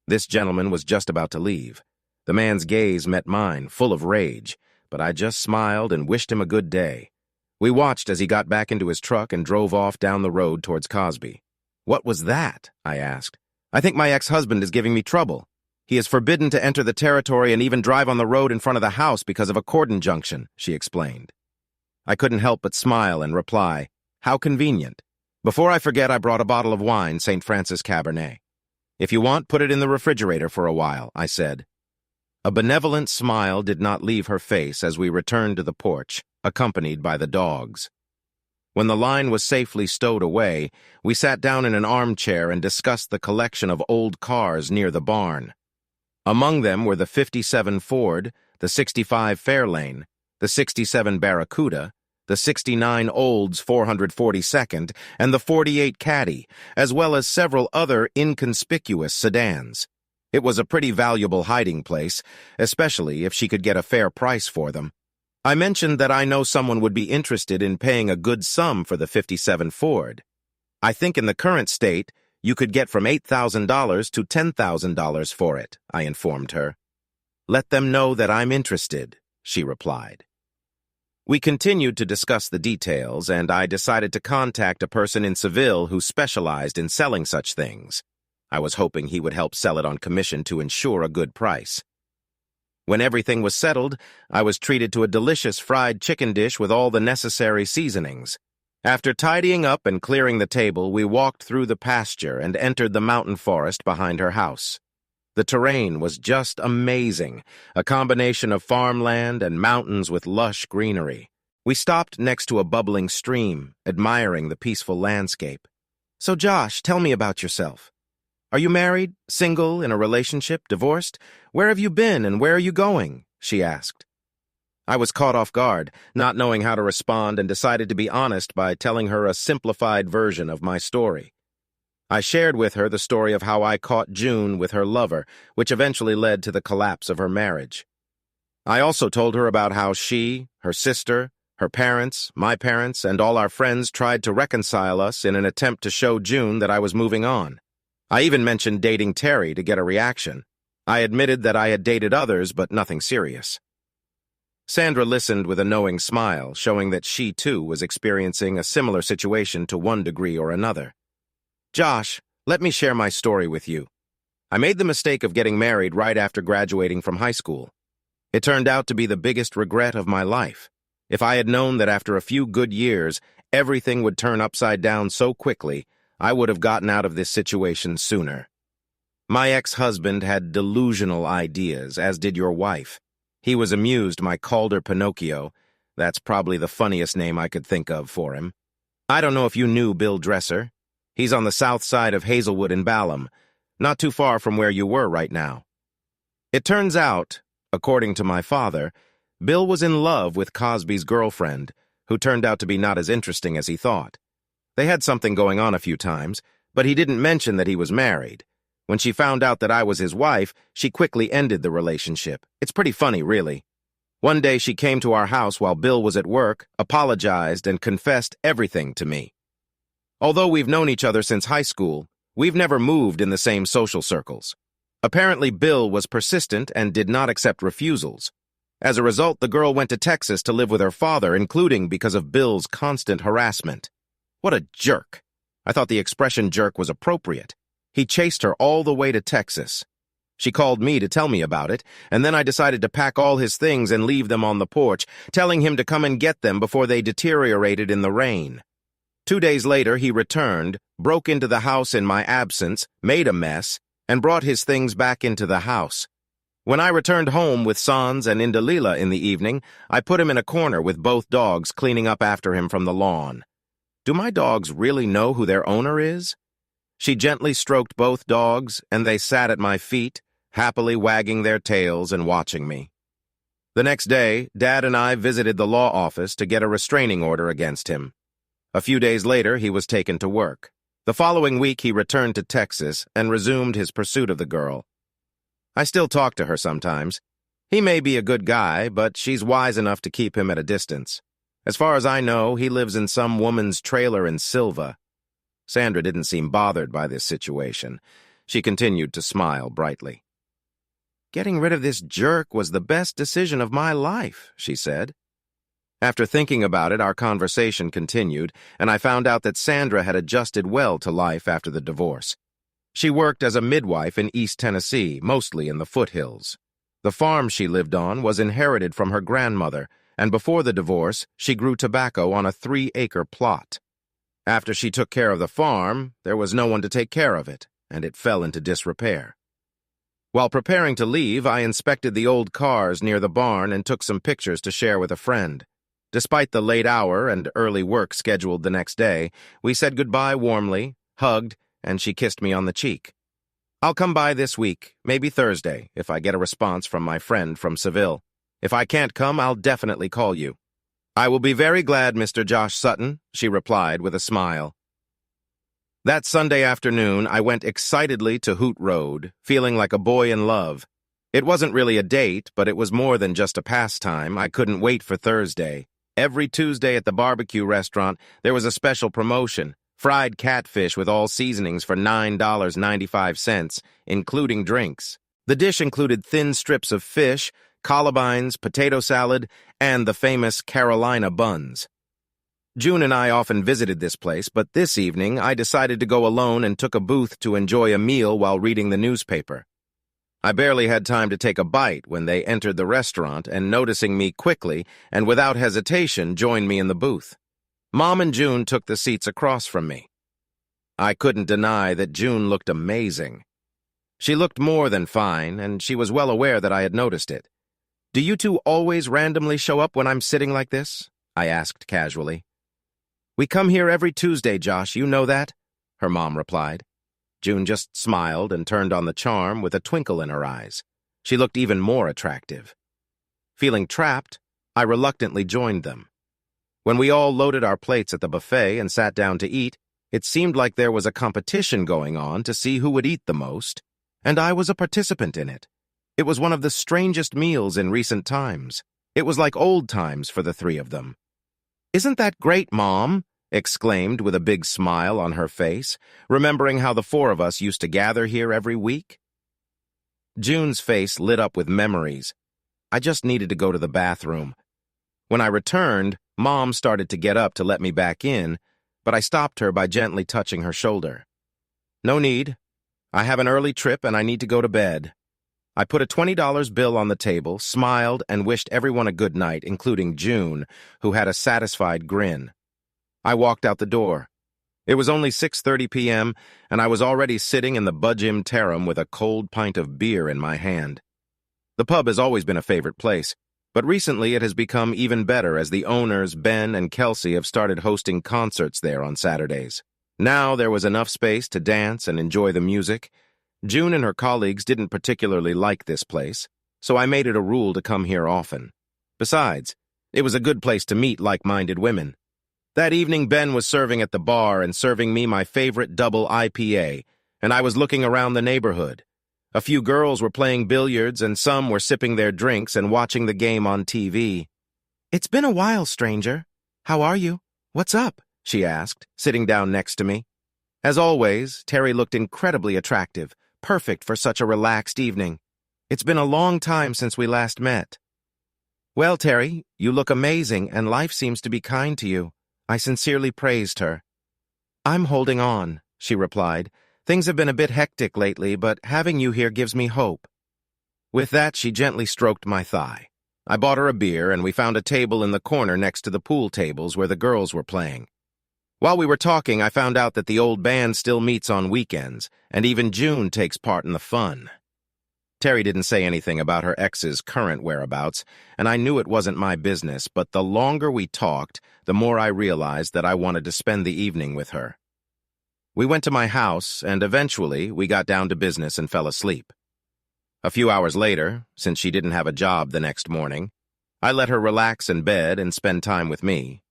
This gentleman was just about to leave. The man's gaze met mine, full of rage, but I just smiled and wished him a good day. We watched as he got back into his truck and drove off down the road towards Cosby. "What was that?" I asked. "I think my ex-husband is giving me trouble. He is forbidden to enter the territory and even drive on the road in front of the house because of a cordon junction," she explained. I couldn't help but smile and reply, "How convenient. Before I forget, I brought a bottle of wine, St. Francis Cabernet. If you want, put it in the refrigerator for a while," I said. A benevolent smile did not leave her face as we returned to the porch, accompanied by the dogs. When the line was safely stowed away, we sat down in an armchair and discussed the collection of old cars near the barn. Among them were the '57 Ford, the '65 Fairlane, the '67 Barracuda, the 69 Olds 442nd, and the 48 Caddy, as well as several other inconspicuous sedans. It was a pretty valuable hiding place, especially if she could get a fair price for them. I mentioned that I know someone would be interested in paying a good sum for the '57 Ford. I think in the current state, you could get from $8,000 to $10,000 for it, I informed her. Let them know that I'm interested, she replied. We continued to discuss the details, and I decided to contact a person in Seville who specialized in selling such things. I was hoping he would help sell it on commission to ensure a good price. When everything was settled, I was treated to a delicious fried chicken dish with all the necessary seasonings. After tidying up and clearing the table, we walked through the pasture and entered the mountain forest behind her house. The terrain was just amazing, a combination of farmland and mountains with lush greenery. We stopped next to a bubbling stream, admiring the peaceful landscape. So Josh, tell me about yourself. Are you married, single, in a relationship, divorced? Where have you been and where are you going? She asked. I was caught off guard, not knowing how to respond, and decided to be honest by telling her a simplified version of my story. I shared with her the story of how I caught June with her lover, which eventually led to the collapse of her marriage. I also told her about how she, her sister, her parents, my parents, and all our friends tried to reconcile us in an attempt to show June that I was moving on. I even mentioned dating Terry to get a reaction. I admitted that I had dated others, but nothing serious. Sandra listened with a knowing smile, showing that she, too, was experiencing a similar situation to one degree or another. Josh, let me share my story with you. I made the mistake of getting married right after graduating from high school. It turned out to be the biggest regret of my life. If I had known that after a few good years, everything would turn upside down so quickly, I would have gotten out of this situation sooner. My ex-husband had delusional ideas, as did your wife. He was amused I called her Pinocchio. That's probably the funniest name I could think of for him. I don't know if you knew Bill Dresser. He's on the south side of Hazelwood and Balham, not too far from where you were right now. It turns out, according to my father, Bill was in love with Cosby's girlfriend, who turned out to be not as interesting as he thought. They had something going on a few times, but he didn't mention that he was married. When she found out that I was his wife, she quickly ended the relationship. It's pretty funny, really. One day she came to our house while Bill was at work, apologized, and confessed everything to me. Although we've known each other since high school, we've never moved in the same social circles. Apparently, Bill was persistent and did not accept refusals. As a result, the girl went to Texas to live with her father, including because of Bill's constant harassment. What a jerk. I thought the expression jerk was appropriate. He chased her all the way to Texas. She called me to tell me about it, and then I decided to pack all his things and leave them on the porch, telling him to come and get them before they deteriorated in the rain. 2 days later, he returned, broke into the house in my absence, made a mess, and brought his things back into the house. When I returned home with Sans and Indalila in the evening, I put him in a corner with both dogs cleaning up after him from the lawn. Do my dogs really know who their owner is? She gently stroked both dogs, and they sat at my feet, happily wagging their tails and watching me. The next day, Dad and I visited the law office to get a restraining order against him. A few days later, he was taken to work. The following week, he returned to Texas and resumed his pursuit of the girl. I still talk to her sometimes. He may be a good guy, but she's wise enough to keep him at a distance. As far as I know, he lives in some woman's trailer in Silva. Sandra didn't seem bothered by this situation. She continued to smile brightly. Getting rid of this jerk was the best decision of my life, she said. After thinking about it, our conversation continued, and I found out that Sandra had adjusted well to life after the divorce. She worked as a midwife in East Tennessee, mostly in the foothills. The farm she lived on was inherited from her grandmother, and before the divorce, she grew tobacco on a 3-acre plot. After she took care of the farm, there was no one to take care of it, and it fell into disrepair. While preparing to leave, I inspected the old cars near the barn and took some pictures to share with a friend. Despite the late hour and early work scheduled the next day, we said goodbye warmly, hugged, and she kissed me on the cheek. I'll come by this week, maybe Thursday, if I get a response from my friend from Seville. If I can't come, I'll definitely call you. "I will be very glad, Mr. Josh Sutton," she replied with a smile. That Sunday afternoon, I went excitedly to Hoot Road, feeling like a boy in love. It wasn't really a date, but it was more than just a pastime. I couldn't wait for Thursday. Every Tuesday at the barbecue restaurant, there was a special promotion: fried catfish with all seasonings for $9.95, including drinks. The dish included thin strips of fish, columbines, potato salad, and the famous Carolina buns. June and I often visited this place, but this evening I decided to go alone and took a booth to enjoy a meal while reading the newspaper. I barely had time to take a bite when they entered the restaurant and, noticing me quickly and without hesitation, joined me in the booth. Mom and June took the seats across from me. I couldn't deny that June looked amazing. She looked more than fine, and she was well aware that I had noticed it. "Do you two always randomly show up when I'm sitting like this?" I asked casually. "We come here every Tuesday, Josh, you know that?" her mom replied. June just smiled and turned on the charm with a twinkle in her eyes. She looked even more attractive. Feeling trapped, I reluctantly joined them. When we all loaded our plates at the buffet and sat down to eat, it seemed like there was a competition going on to see who would eat the most, and I was a participant in it. It was one of the strangest meals in recent times. It was like old times for the three of them. "Isn't that great, Mom?" exclaimed with a big smile on her face, remembering how the four of us used to gather here every week. June's face lit up with memories. I just needed to go to the bathroom. When I returned, Mom started to get up to let me back in, but I stopped her by gently touching her shoulder. "No need. I have an early trip and I need to go to bed." I put a $20 bill on the table, smiled, and wished everyone a good night, including June, who had a satisfied grin. I walked out the door. It was only 6:30 p.m., and I was already sitting in the Budgim Tarum with a cold pint of beer in my hand. The pub has always been a favorite place, but recently it has become even better as the owners, Ben and Kelsey, have started hosting concerts there on Saturdays. Now there was enough space to dance and enjoy the music. June and her colleagues didn't particularly like this place, so I made it a rule to come here often. Besides, it was a good place to meet like-minded women. That evening, Ben was serving at the bar and serving me my favorite double IPA, and I was looking around the neighborhood. A few girls were playing billiards, and some were sipping their drinks and watching the game on TV. "It's been a while, stranger. How are you? What's up?" she asked, sitting down next to me. As always, Terry looked incredibly attractive, perfect for such a relaxed evening. "It's been a long time since we last met." "Well, Terry, you look amazing, and life seems to be kind to you." I sincerely praised her. "I'm holding on," she replied. "Things have been a bit hectic lately, but having you here gives me hope." With that, she gently stroked my thigh. I bought her a beer, and we found a table in the corner next to the pool tables where the girls were playing. While we were talking, I found out that the old band still meets on weekends, and even June takes part in the fun. Terry didn't say anything about her ex's current whereabouts, and I knew it wasn't my business, but the longer we talked, the more I realized that I wanted to spend the evening with her. We went to my house, and eventually we got down to business and fell asleep. A few hours later, since she didn't have a job the next morning, I let her relax in bed and spend time with me.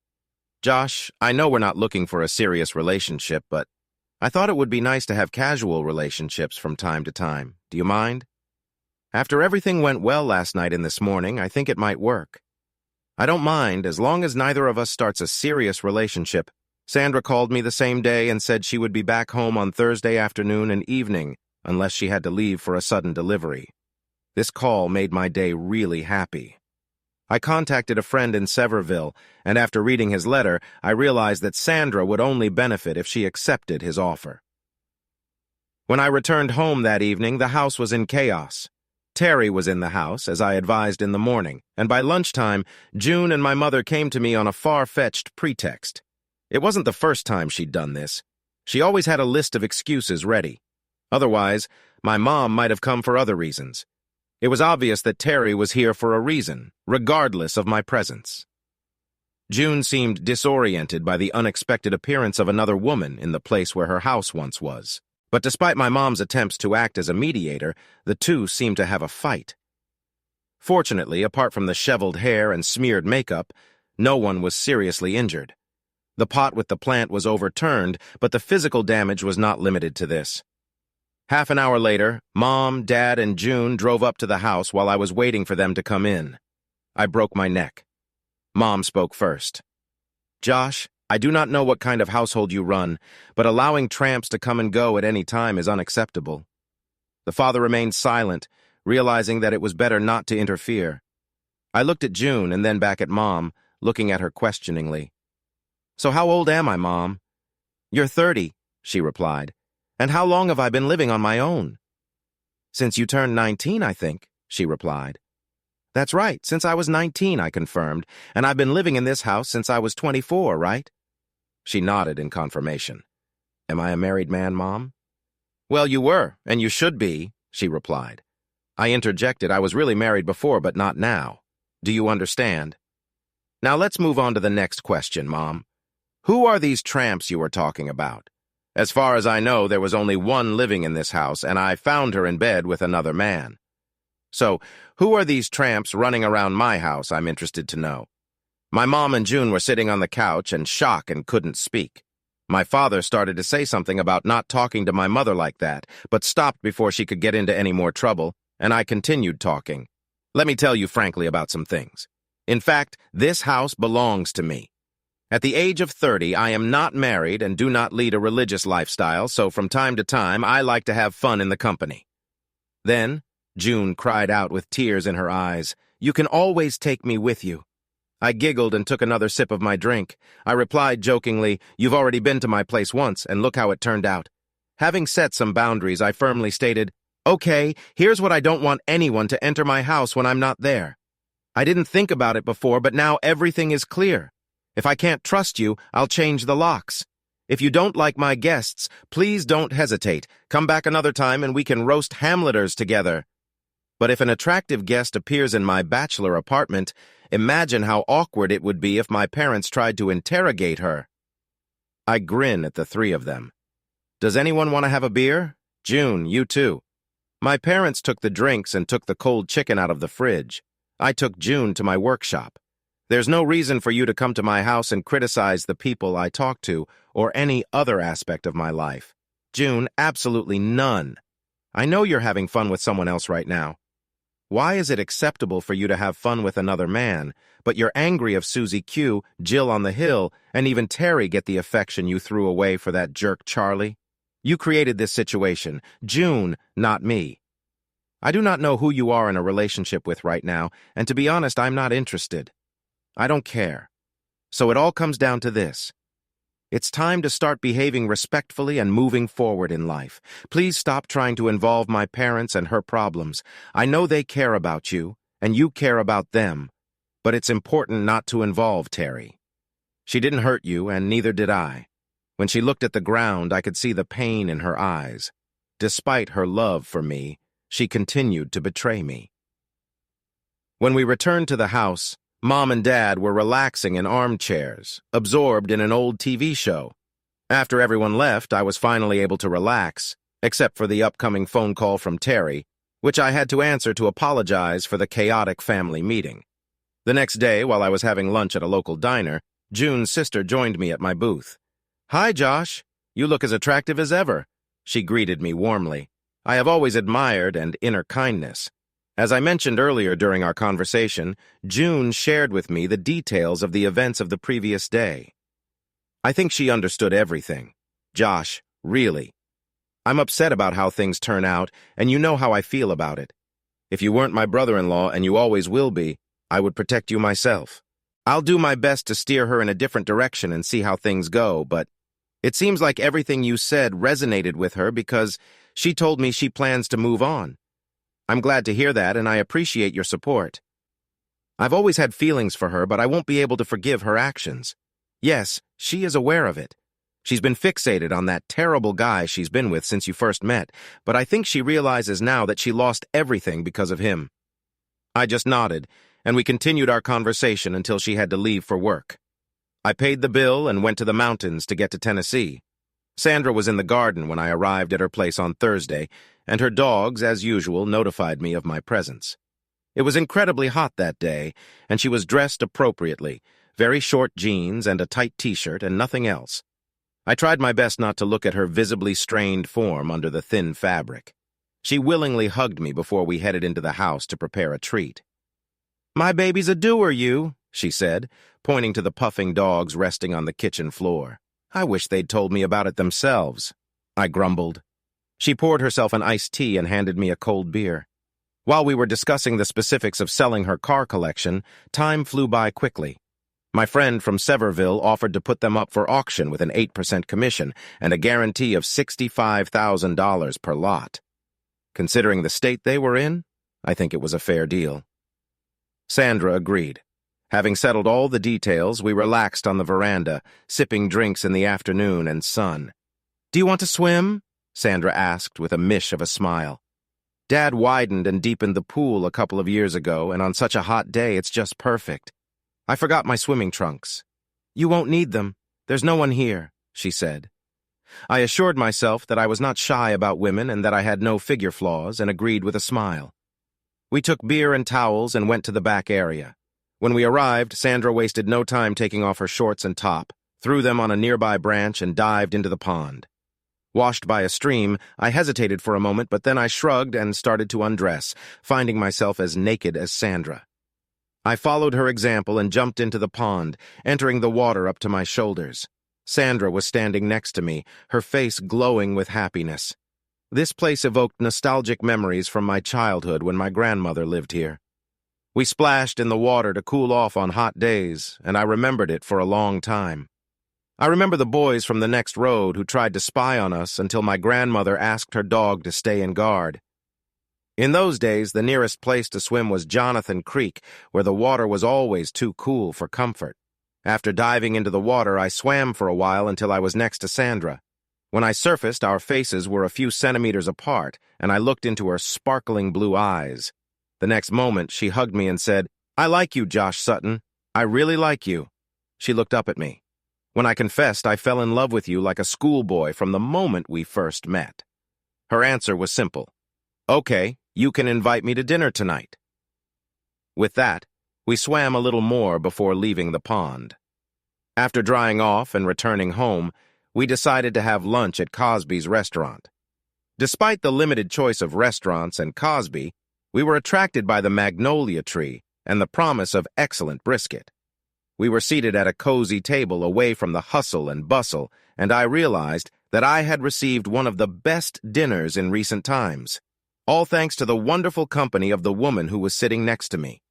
"Josh, I know we're not looking for a serious relationship, but I thought it would be nice to have casual relationships from time to time. Do you mind? After everything went well last night and this morning, I think it might work. I don't mind, as long as neither of us starts a serious relationship. Sandra called me the same day and said she would be back home on Thursday afternoon and evening, unless she had to leave for a sudden delivery. This call made my day really happy. I contacted a friend in Sevierville, and after reading his letter, I realized that Sandra would only benefit if she accepted his offer. When I returned home that evening, the house was in chaos. Terry was in the house, as I advised in the morning, and by lunchtime, June and my mother came to me on a far-fetched pretext. It wasn't the first time she'd done this. She always had a list of excuses ready. Otherwise, my mom might have come for other reasons. It was obvious that Terry was here for a reason, regardless of my presence. June seemed disoriented by the unexpected appearance of another woman in the place where her house once was. But despite my mom's attempts to act as a mediator, the two seemed to have a fight. Fortunately, apart from the shoveled hair and smeared makeup, No one was seriously injured. The pot with the plant was overturned, but the physical damage was not limited to this. Half an hour later, Mom, Dad, and June drove up to the house while I was waiting for them to come in. I broke my neck. Mom spoke first. "Josh, I do not know what kind of household you run, but allowing tramps to come and go at any time is unacceptable." The father remained silent, realizing that it was better not to interfere. I looked at June and then back at Mom, looking at her questioningly. "So how old am I, Mom?" "You're 30, she replied. "And how long have I been living on my own?" "Since you turned 19, I think," she replied. "That's right, since I was 19, I confirmed, and I've been living in this house since I was 24, right?" She nodded in confirmation. "Am I a married man, Mom?" "Well, you were, and you should be," she replied. I interjected, "I was really married before, but not now. Do you understand?" "Now let's move on to the next question, Mom. Who are these tramps you were talking about? As far as I know, there was only one living in this house, and I found her in bed with another man. So, who are these tramps running around my house, I'm interested to know." My mom and June were sitting on the couch in shock and couldn't speak. My father started to say something about not talking to my mother like that, but stopped before she could get into any more trouble, and I continued talking. "Let me tell you frankly about some things. In fact, this house belongs to me. At the age of 30, I am not married and do not lead a religious lifestyle, so from time to time, I like to have fun in the company." Then, June cried out with tears in her eyes, "You can always take me with you." I giggled and took another sip of my drink. I replied jokingly, "You've already been to my place once, and look how it turned out." Having set some boundaries, I firmly stated, "Okay, here's what I don't want anyone to enter my house when I'm not there. I didn't think about it before, but now everything is clear. If I can't trust you, I'll change the locks. If you don't like my guests, please don't hesitate. Come back another time and we can roast Hamleters together. But if an attractive guest appears in my bachelor apartment, imagine how awkward it would be if my parents tried to interrogate her." I grin at the three of them. "Does anyone want to have a beer? June, you too." My parents took the drinks and took the cold chicken out of the fridge. I took June to my workshop. "There's no reason for you to come to my house and criticize the people I talk to or any other aspect of my life. June, absolutely none. I know you're having fun with someone else right now. Why is it acceptable for you to have fun with another man, but you're angry if Susie Q, Jill on the Hill, and even Terry get the affection you threw away for that jerk Charlie? You created this situation. June, not me. I do not know who you are in a relationship with right now, and to be honest, I'm not interested. I don't care. So it all comes down to this. It's time to start behaving respectfully and moving forward in life. Please stop trying to involve my parents and her problems. I know they care about you, and you care about them, but it's important not to involve Terry. She didn't hurt you, and neither did I. When she looked at the ground, I could see the pain in her eyes. Despite her love for me, she continued to betray me. When we returned to the house, Mom and Dad were relaxing in armchairs, absorbed in an old TV show. After everyone left, I was finally able to relax, except for the upcoming phone call from Terry, which I had to answer to apologize for the chaotic family meeting. The next day, while I was having lunch at a local diner, June's sister joined me at my booth. "Hi, Josh. You look as attractive as ever," she greeted me warmly. I have always admired an inner kindness. As I mentioned earlier during our conversation, June shared with me the details of the events of the previous day. I think she understood everything. "Josh, really. I'm upset about how things turn out, and you know how I feel about it. If you weren't my brother-in-law, and you always will be, I would protect you myself. I'll do my best to steer her in a different direction and see how things go, but it seems like everything you said resonated with her because she told me she plans to move on. I'm glad to hear that, and I appreciate your support. I've always had feelings for her, but I won't be able to forgive her actions. Yes, she is aware of it. She's been fixated on that terrible guy she's been with since you first met, but I think she realizes now that she lost everything because of him." I just nodded, and we continued our conversation until she had to leave for work. I paid the bill and went to the mountains to get to Tennessee. Sandra was in the garden when I arrived at her place on Thursday, and her dogs, as usual, notified me of my presence. It was incredibly hot that day, and she was dressed appropriately, very short jeans and a tight t-shirt and nothing else. I tried my best not to look at her visibly strained form under the thin fabric. She willingly hugged me before we headed into the house to prepare a treat. "My baby's a doer, you," she said, pointing to the puffing dogs resting on the kitchen floor. "I wish they'd told me about it themselves," I grumbled. She poured herself an iced tea and handed me a cold beer. While we were discussing the specifics of selling her car collection, time flew by quickly. My friend from Sevierville offered to put them up for auction with an 8% commission and a guarantee of $65,000 per lot. Considering the state they were in, I think it was a fair deal. Sandra agreed. Having settled all the details, we relaxed on the veranda, sipping drinks in the afternoon and sun. "Do you want to swim?" Sandra asked with a mish of a smile. "Dad widened and deepened the pool a couple of years ago, and on such a hot day it's just perfect. I forgot my swimming trunks." "You won't need them. There's no one here," she said. I assured myself that I was not shy about women and that I had no figure flaws, and agreed with a smile. We took beer and towels and went to the back area. When we arrived, Sandra wasted no time taking off her shorts and top, threw them on a nearby branch, and dived into the pond. Washed by a stream, I hesitated for a moment, but then I shrugged and started to undress, finding myself as naked as Sandra. I followed her example and jumped into the pond, entering the water up to my shoulders. Sandra was standing next to me, her face glowing with happiness. This place evoked nostalgic memories from my childhood when my grandmother lived here. We splashed in the water to cool off on hot days, and I remembered it for a long time. I remember the boys from the next road who tried to spy on us until my grandmother asked her dog to stay in guard. In those days, the nearest place to swim was Jonathan Creek, where the water was always too cool for comfort. After diving into the water, I swam for a while until I was next to Sandra. When I surfaced, our faces were a few centimeters apart, and I looked into her sparkling blue eyes. The next moment, she hugged me and said, "I like you, Josh Sutton. I really like you." She looked up at me. When I confessed, I fell in love with you like a schoolboy from the moment we first met. Her answer was simple. "Okay, you can invite me to dinner tonight." With that, we swam a little more before leaving the pond. After drying off and returning home, we decided to have lunch at Cosby's restaurant. Despite the limited choice of restaurants and Cosby, we were attracted by the magnolia tree and the promise of excellent brisket. We were seated at a cozy table away from the hustle and bustle, and I realized that I had received one of the best dinners in recent times, all thanks to the wonderful company of the woman who was sitting next to me.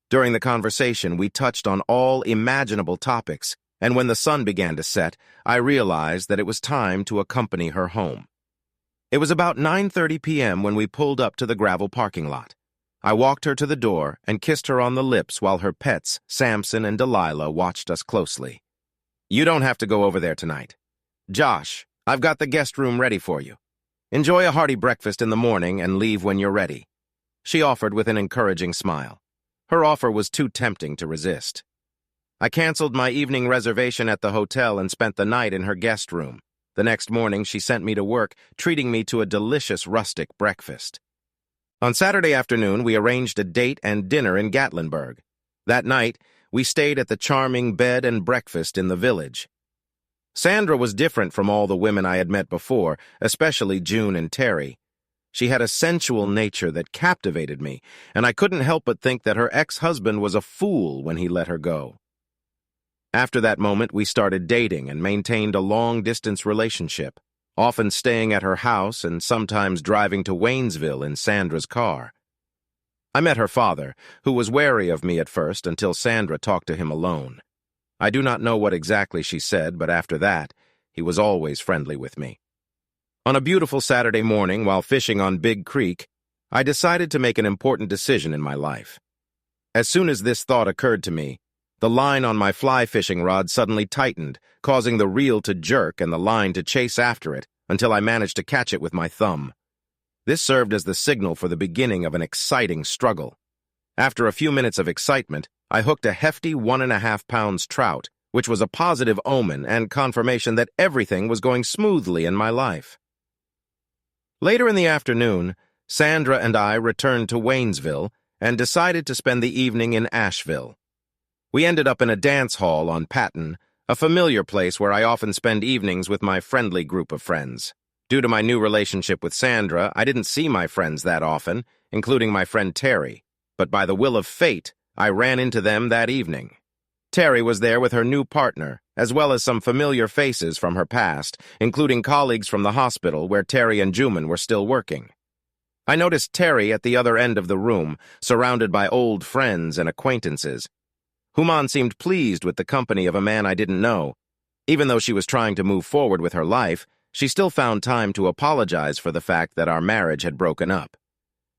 During the conversation, we touched on all imaginable topics, and when the sun began to set, I realized that it was time to accompany her home. It was about 9:30 p.m. when we pulled up to the gravel parking lot. I walked her to the door and kissed her on the lips while her pets, Samson and Delilah, watched us closely. "You don't have to go over there tonight. Josh, I've got the guest room ready for you. Enjoy a hearty breakfast in the morning and leave when you're ready," she offered with an encouraging smile. Her offer was too tempting to resist. I canceled my evening reservation at the hotel and spent the night in her guest room. The next morning, she sent me to work, treating me to a delicious rustic breakfast. On Saturday afternoon, we arranged a date and dinner in Gatlinburg. That night, we stayed at the charming bed and breakfast in the village. Sandra was different from all the women I had met before, especially June and Terry. She had a sensual nature that captivated me, and I couldn't help but think that her ex-husband was a fool when he let her go. After that moment, we started dating and maintained a long-distance relationship, often staying at her house and sometimes driving to Waynesville in Sandra's car. I met her father, who was wary of me at first until Sandra talked to him alone. I do not know what exactly she said, but after that, he was always friendly with me. On a beautiful Saturday morning while fishing on Big Creek, I decided to make an important decision in my life. As soon as this thought occurred to me, the line on my fly fishing rod suddenly tightened, causing the reel to jerk and the line to chase after it until I managed to catch it with my thumb. This served as the signal for the beginning of an exciting struggle. After a few minutes of excitement, I hooked a hefty 1.5 pounds trout, which was a positive omen and confirmation that everything was going smoothly in my life. Later in the afternoon, Sandra and I returned to Waynesville and decided to spend the evening in Asheville. We ended up in a dance hall on Patton, a familiar place where I often spend evenings with my friendly group of friends. Due to my new relationship with Sandra, I didn't see my friends that often, including my friend Terry, but by the will of fate, I ran into them that evening. Terry was there with her new partner, as well as some familiar faces from her past, including colleagues from the hospital where Terry and Juman were still working. I noticed Terry at the other end of the room, surrounded by old friends and acquaintances. Human seemed pleased with the company of a man I didn't know. Even though she was trying to move forward with her life, she still found time to apologize for the fact that our marriage had broken up.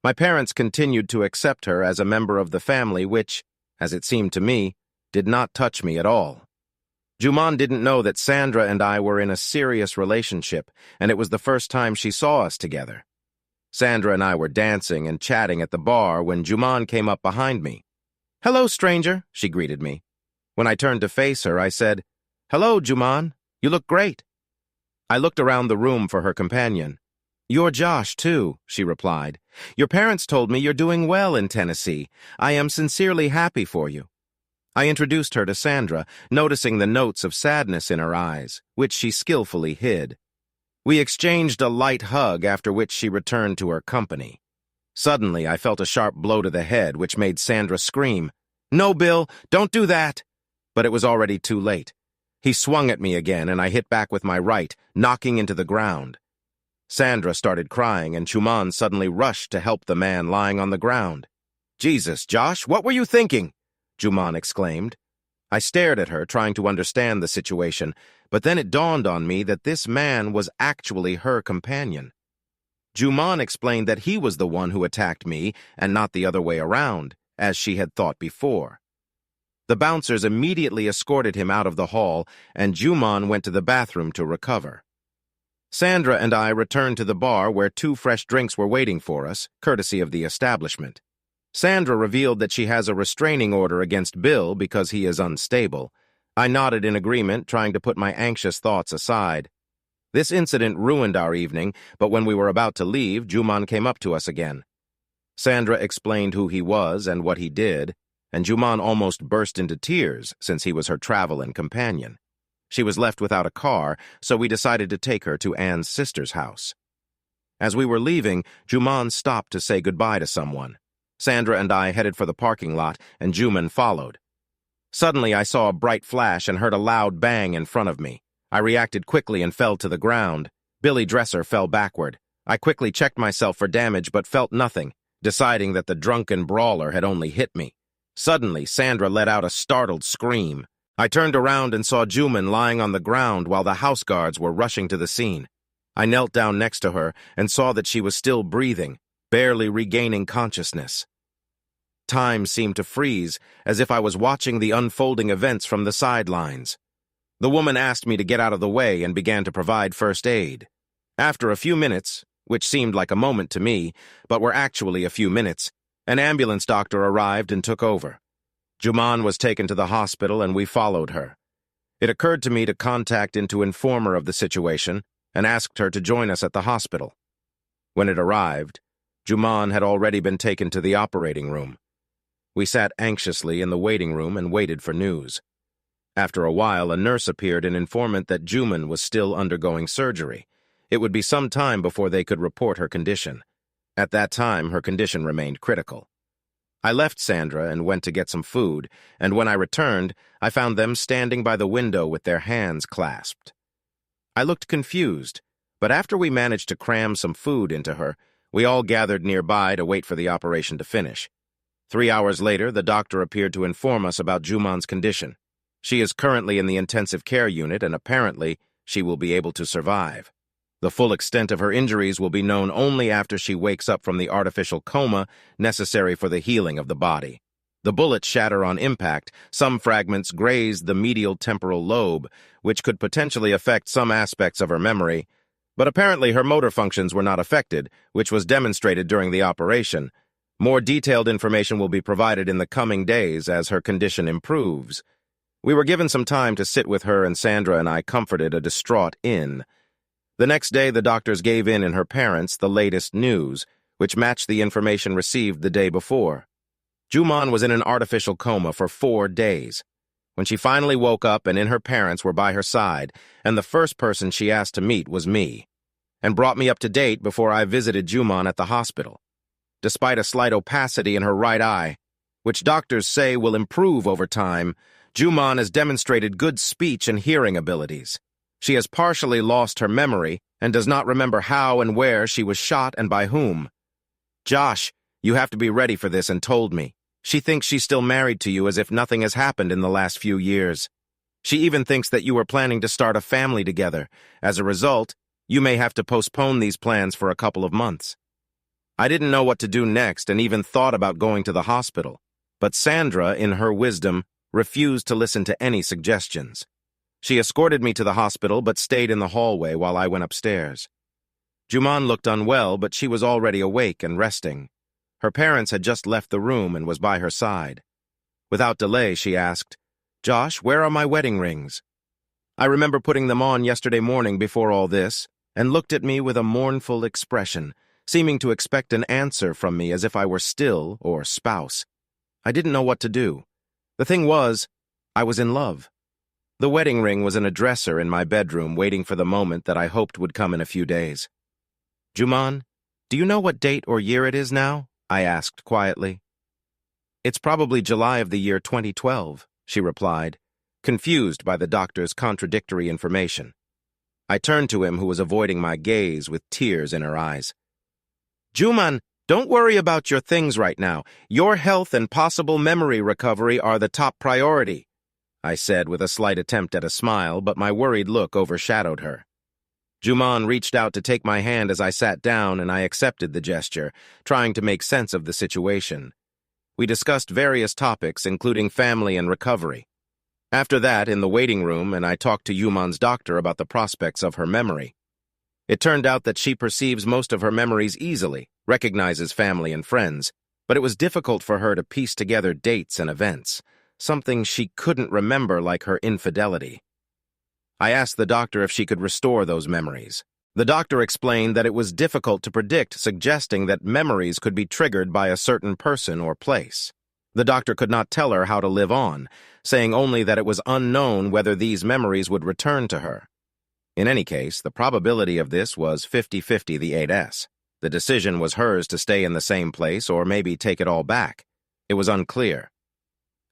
My parents continued to accept her as a member of the family which, as it seemed to me, did not touch me at all. Juman didn't know that Sandra and I were in a serious relationship, and it was the first time she saw us together. Sandra and I were dancing and chatting at the bar when Juman came up behind me. "Hello, stranger," she greeted me. When I turned to face her, I said, "Hello, Juman. You look great." I looked around the room for her companion. "You're Josh, too," she replied. "Your parents told me you're doing well in Tennessee. I am sincerely happy for you." I introduced her to Sandra, noticing the notes of sadness in her eyes, which she skillfully hid. We exchanged a light hug, after which she returned to her company. Suddenly, I felt a sharp blow to the head, which made Sandra scream, "No, Bill, don't do that!" But it was already too late. He swung at me again, and I hit back with my right, knocking into the ground. Sandra started crying, and Juman suddenly rushed to help the man lying on the ground. "Jesus, Josh, what were you thinking?" Juman exclaimed. I stared at her, trying to understand the situation, but then it dawned on me that this man was actually her companion. Juman explained that he was the one who attacked me and not the other way around, as she had thought before. The bouncers immediately escorted him out of the hall, and Juman went to the bathroom to recover. Sandra and I returned to the bar where 2 fresh drinks were waiting for us, courtesy of the establishment. Sandra revealed that she has a restraining order against Bill because he is unstable. I nodded in agreement, trying to put my anxious thoughts aside. This incident ruined our evening, but when we were about to leave, Juman came up to us again. Sandra explained who he was and what he did, and Juman almost burst into tears since he was her travel and companion. She was left without a car, so we decided to take her to Anne's sister's house. As we were leaving, Juman stopped to say goodbye to someone. Sandra and I headed for the parking lot, and Juman followed. Suddenly, I saw a bright flash and heard a loud bang in front of me. I reacted quickly and fell to the ground. Billy Dresser fell backward. I quickly checked myself for damage but felt nothing, deciding that the drunken brawler had only hit me. Suddenly, Sandra let out a startled scream. I turned around and saw Juman lying on the ground while the house guards were rushing to the scene. I knelt down next to her and saw that she was still breathing, barely regaining consciousness. Time seemed to freeze, as if I was watching the unfolding events from the sidelines. The woman asked me to get out of the way and began to provide first aid. After a few minutes, which seemed like a moment to me, but were actually a few minutes, an ambulance doctor arrived and took over. Juman was taken to the hospital and we followed her. It occurred to me to contact into informer of the situation and asked her to join us at the hospital. When it arrived, Juman had already been taken to the operating room. We sat anxiously in the waiting room and waited for news. After a while, a nurse appeared and informed that Juman was still undergoing surgery. It would be some time before they could report her condition. At that time, her condition remained critical. I left Sandra and went to get some food, and when I returned, I found them standing by the window with their hands clasped. I looked confused, but after we managed to cram some food into her, we all gathered nearby to wait for the operation to finish. 3 hours later, the doctor appeared to inform us about Juman's condition. She is currently in the intensive care unit, and apparently, she will be able to survive. The full extent of her injuries will be known only after she wakes up from the artificial coma necessary for the healing of the body. The bullets shatter on impact, some fragments graze the medial temporal lobe, which could potentially affect some aspects of her memory, but apparently her motor functions were not affected, which was demonstrated during the operation. More detailed information will be provided in the coming days as her condition improves. We were given some time to sit with her, and Sandra and I comforted a distraught Inn. The next day, the doctors gave in and her parents the latest news, which matched the information received the day before. Juman was in an artificial coma for 4 days. When she finally woke up and her parents were by her side, and the first person she asked to meet was me, and brought me up to date before I visited Juman at the hospital. Despite a slight opacity in her right eye, which doctors say will improve over time, Juman has demonstrated good speech and hearing abilities. She has partially lost her memory and does not remember how and where she was shot and by whom. Josh, you have to be ready for this, and told me. She thinks she's still married to you as if nothing has happened in the last few years. She even thinks that you were planning to start a family together. As a result, you may have to postpone these plans for a couple of months. I didn't know what to do next and even thought about going to the hospital, but Sandra, in her wisdom, refused to listen to any suggestions. She escorted me to the hospital but stayed in the hallway while I went upstairs. Juman looked unwell, but she was already awake and resting. Her parents had just left the room and was by her side. Without delay, she asked, "Josh, where are my wedding rings?" I remember putting them on yesterday morning before all this, and looked at me with a mournful expression, seeming to expect an answer from me as if I were still or spouse. I didn't know what to do. The thing was, I was in love. The wedding ring was in a dresser in my bedroom waiting for the moment that I hoped would come in a few days. "Juman, do you know what date or year it is now?" I asked quietly. "It's probably July of the year 2012, she replied, confused by the doctor's contradictory information. I turned to him, who was avoiding my gaze with tears in her eyes. "Juman, don't worry about your things right now. Your health and possible memory recovery are the top priority," I said with a slight attempt at a smile, but my worried look overshadowed her. Juman reached out to take my hand as I sat down, and I accepted the gesture, trying to make sense of the situation. We discussed various topics, including family and recovery. After that, in the waiting room, and I talked to Juman's doctor about the prospects of her memory. It turned out that she perceives most of her memories easily, recognizes family and friends, but it was difficult for her to piece together dates and events, something she couldn't remember, like her infidelity. I asked the doctor if she could restore those memories. The doctor explained that it was difficult to predict, suggesting that memories could be triggered by a certain person or place. The doctor could not tell her how to live on, saying only that it was unknown whether these memories would return to her. In any case, the probability of this was 50-50 the 8S. The decision was hers to stay in the same place or maybe take it all back. It was unclear.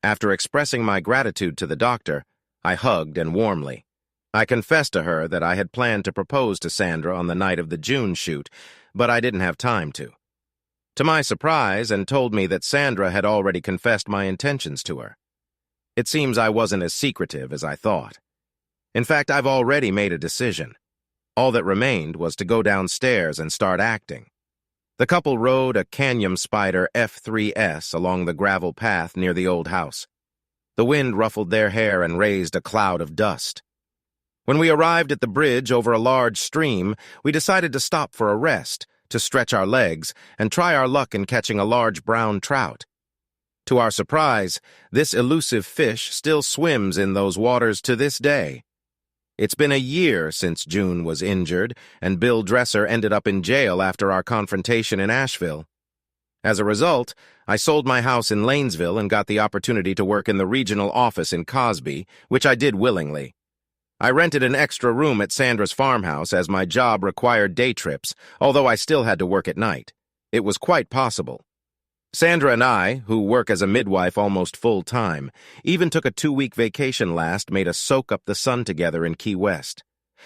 After expressing my gratitude to the doctor, I hugged and warmly. I confessed to her that I had planned to propose to Sandra on the night of the June shoot, but I didn't have time to. To my surprise, and told me that Sandra had already confessed my intentions to her. It seems I wasn't as secretive as I thought. In fact, I've already made a decision. All that remained was to go downstairs and start acting. The couple rode a Canyon Spider F3S along the gravel path near the old house. The wind ruffled their hair and raised a cloud of dust. When we arrived at the bridge over a large stream, we decided to stop for a rest, to stretch our legs, and try our luck in catching a large brown trout. To our surprise, this elusive fish still swims in those waters to this day. It's been a year since June was injured, and Bill Dresser ended up in jail after our confrontation in Asheville. As a result, I sold my house in Lanesville and got the opportunity to work in the regional office in Cosby, which I did willingly. I rented an extra room at Sandra's farmhouse as my job required day trips, although I still had to work at night. It was quite possible. Sandra and I, who work as a midwife almost full-time, even took a 2-week vacation made us soak up the sun together in Key West.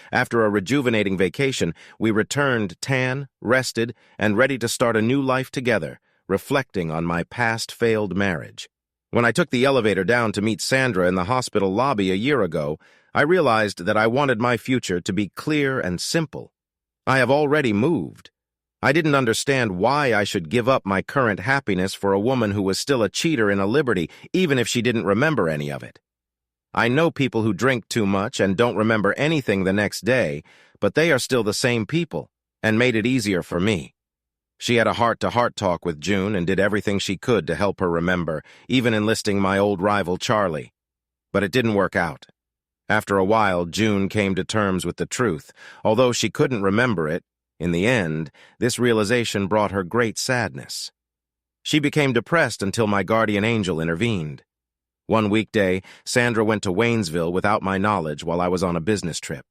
After a rejuvenating vacation, we returned tan, rested, and ready to start a new life together, reflecting on my past failed marriage. When I took the elevator down to meet Sandra in the hospital lobby a year ago, I realized that I wanted my future to be clear and simple. I have already moved. I didn't understand why I should give up my current happiness for a woman who was still a cheater in a liberty, even if she didn't remember any of it. I know people who drink too much and don't remember anything the next day, but they are still the same people, and made it easier for me. She had a heart-to-heart talk with June and did everything she could to help her remember, even enlisting my old rival Charlie. But it didn't work out. After a while, June came to terms with the truth. Although she couldn't remember it, in the end, this realization brought her great sadness. She became depressed until my guardian angel intervened. One weekday, Sandra went to Waynesville without my knowledge while I was on a business trip.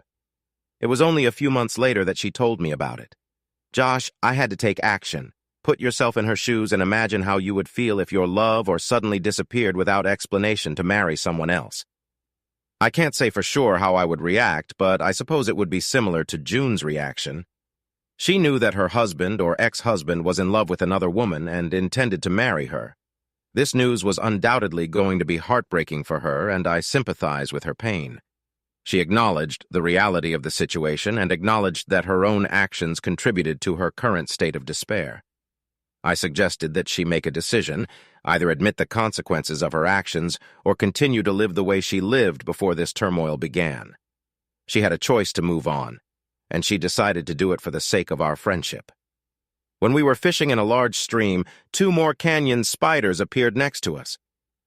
It was only a few months later that she told me about it. Josh, I had to take action. Put yourself in her shoes and imagine how you would feel if your love or suddenly disappeared without explanation to marry someone else. I can't say for sure how I would react, but I suppose it would be similar to June's reaction. She knew that her husband or ex-husband was in love with another woman and intended to marry her. This news was undoubtedly going to be heartbreaking for her, and I sympathized with her pain. She acknowledged the reality of the situation and acknowledged that her own actions contributed to her current state of despair. I suggested that she make a decision, either admit the consequences of her actions or continue to live the way she lived before this turmoil began. She had a choice to move on, and she decided to do it for the sake of our friendship. When we were fishing in a large stream, 2 more canyon spiders appeared next to us.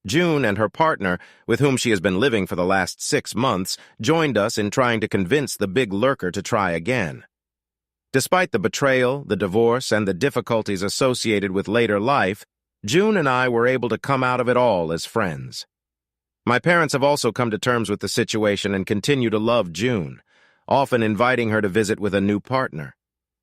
June and her partner, with whom she has been living for the last 6 months, joined us in trying to convince the big lurker to try again. Despite the betrayal, the divorce, and the difficulties associated with later life, June and I were able to come out of it all as friends. My parents have also come to terms with the situation and continue to love June, often inviting her to visit with a new partner.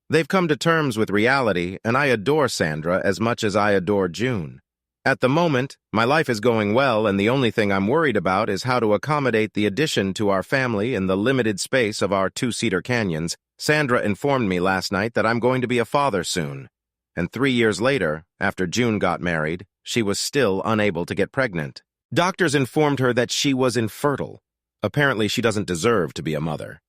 They've come to terms with reality, and I adore Sandra as much as I adore June. At the moment, my life is going well, and the only thing I'm worried about is how to accommodate the addition to our family in the limited space of our 2-seater canyons. Sandra informed me last night that I'm going to be a father soon. And 3 years later, after June got married, she was still unable to get pregnant. Doctors informed her that she was infertile. Apparently, she doesn't deserve to be a mother.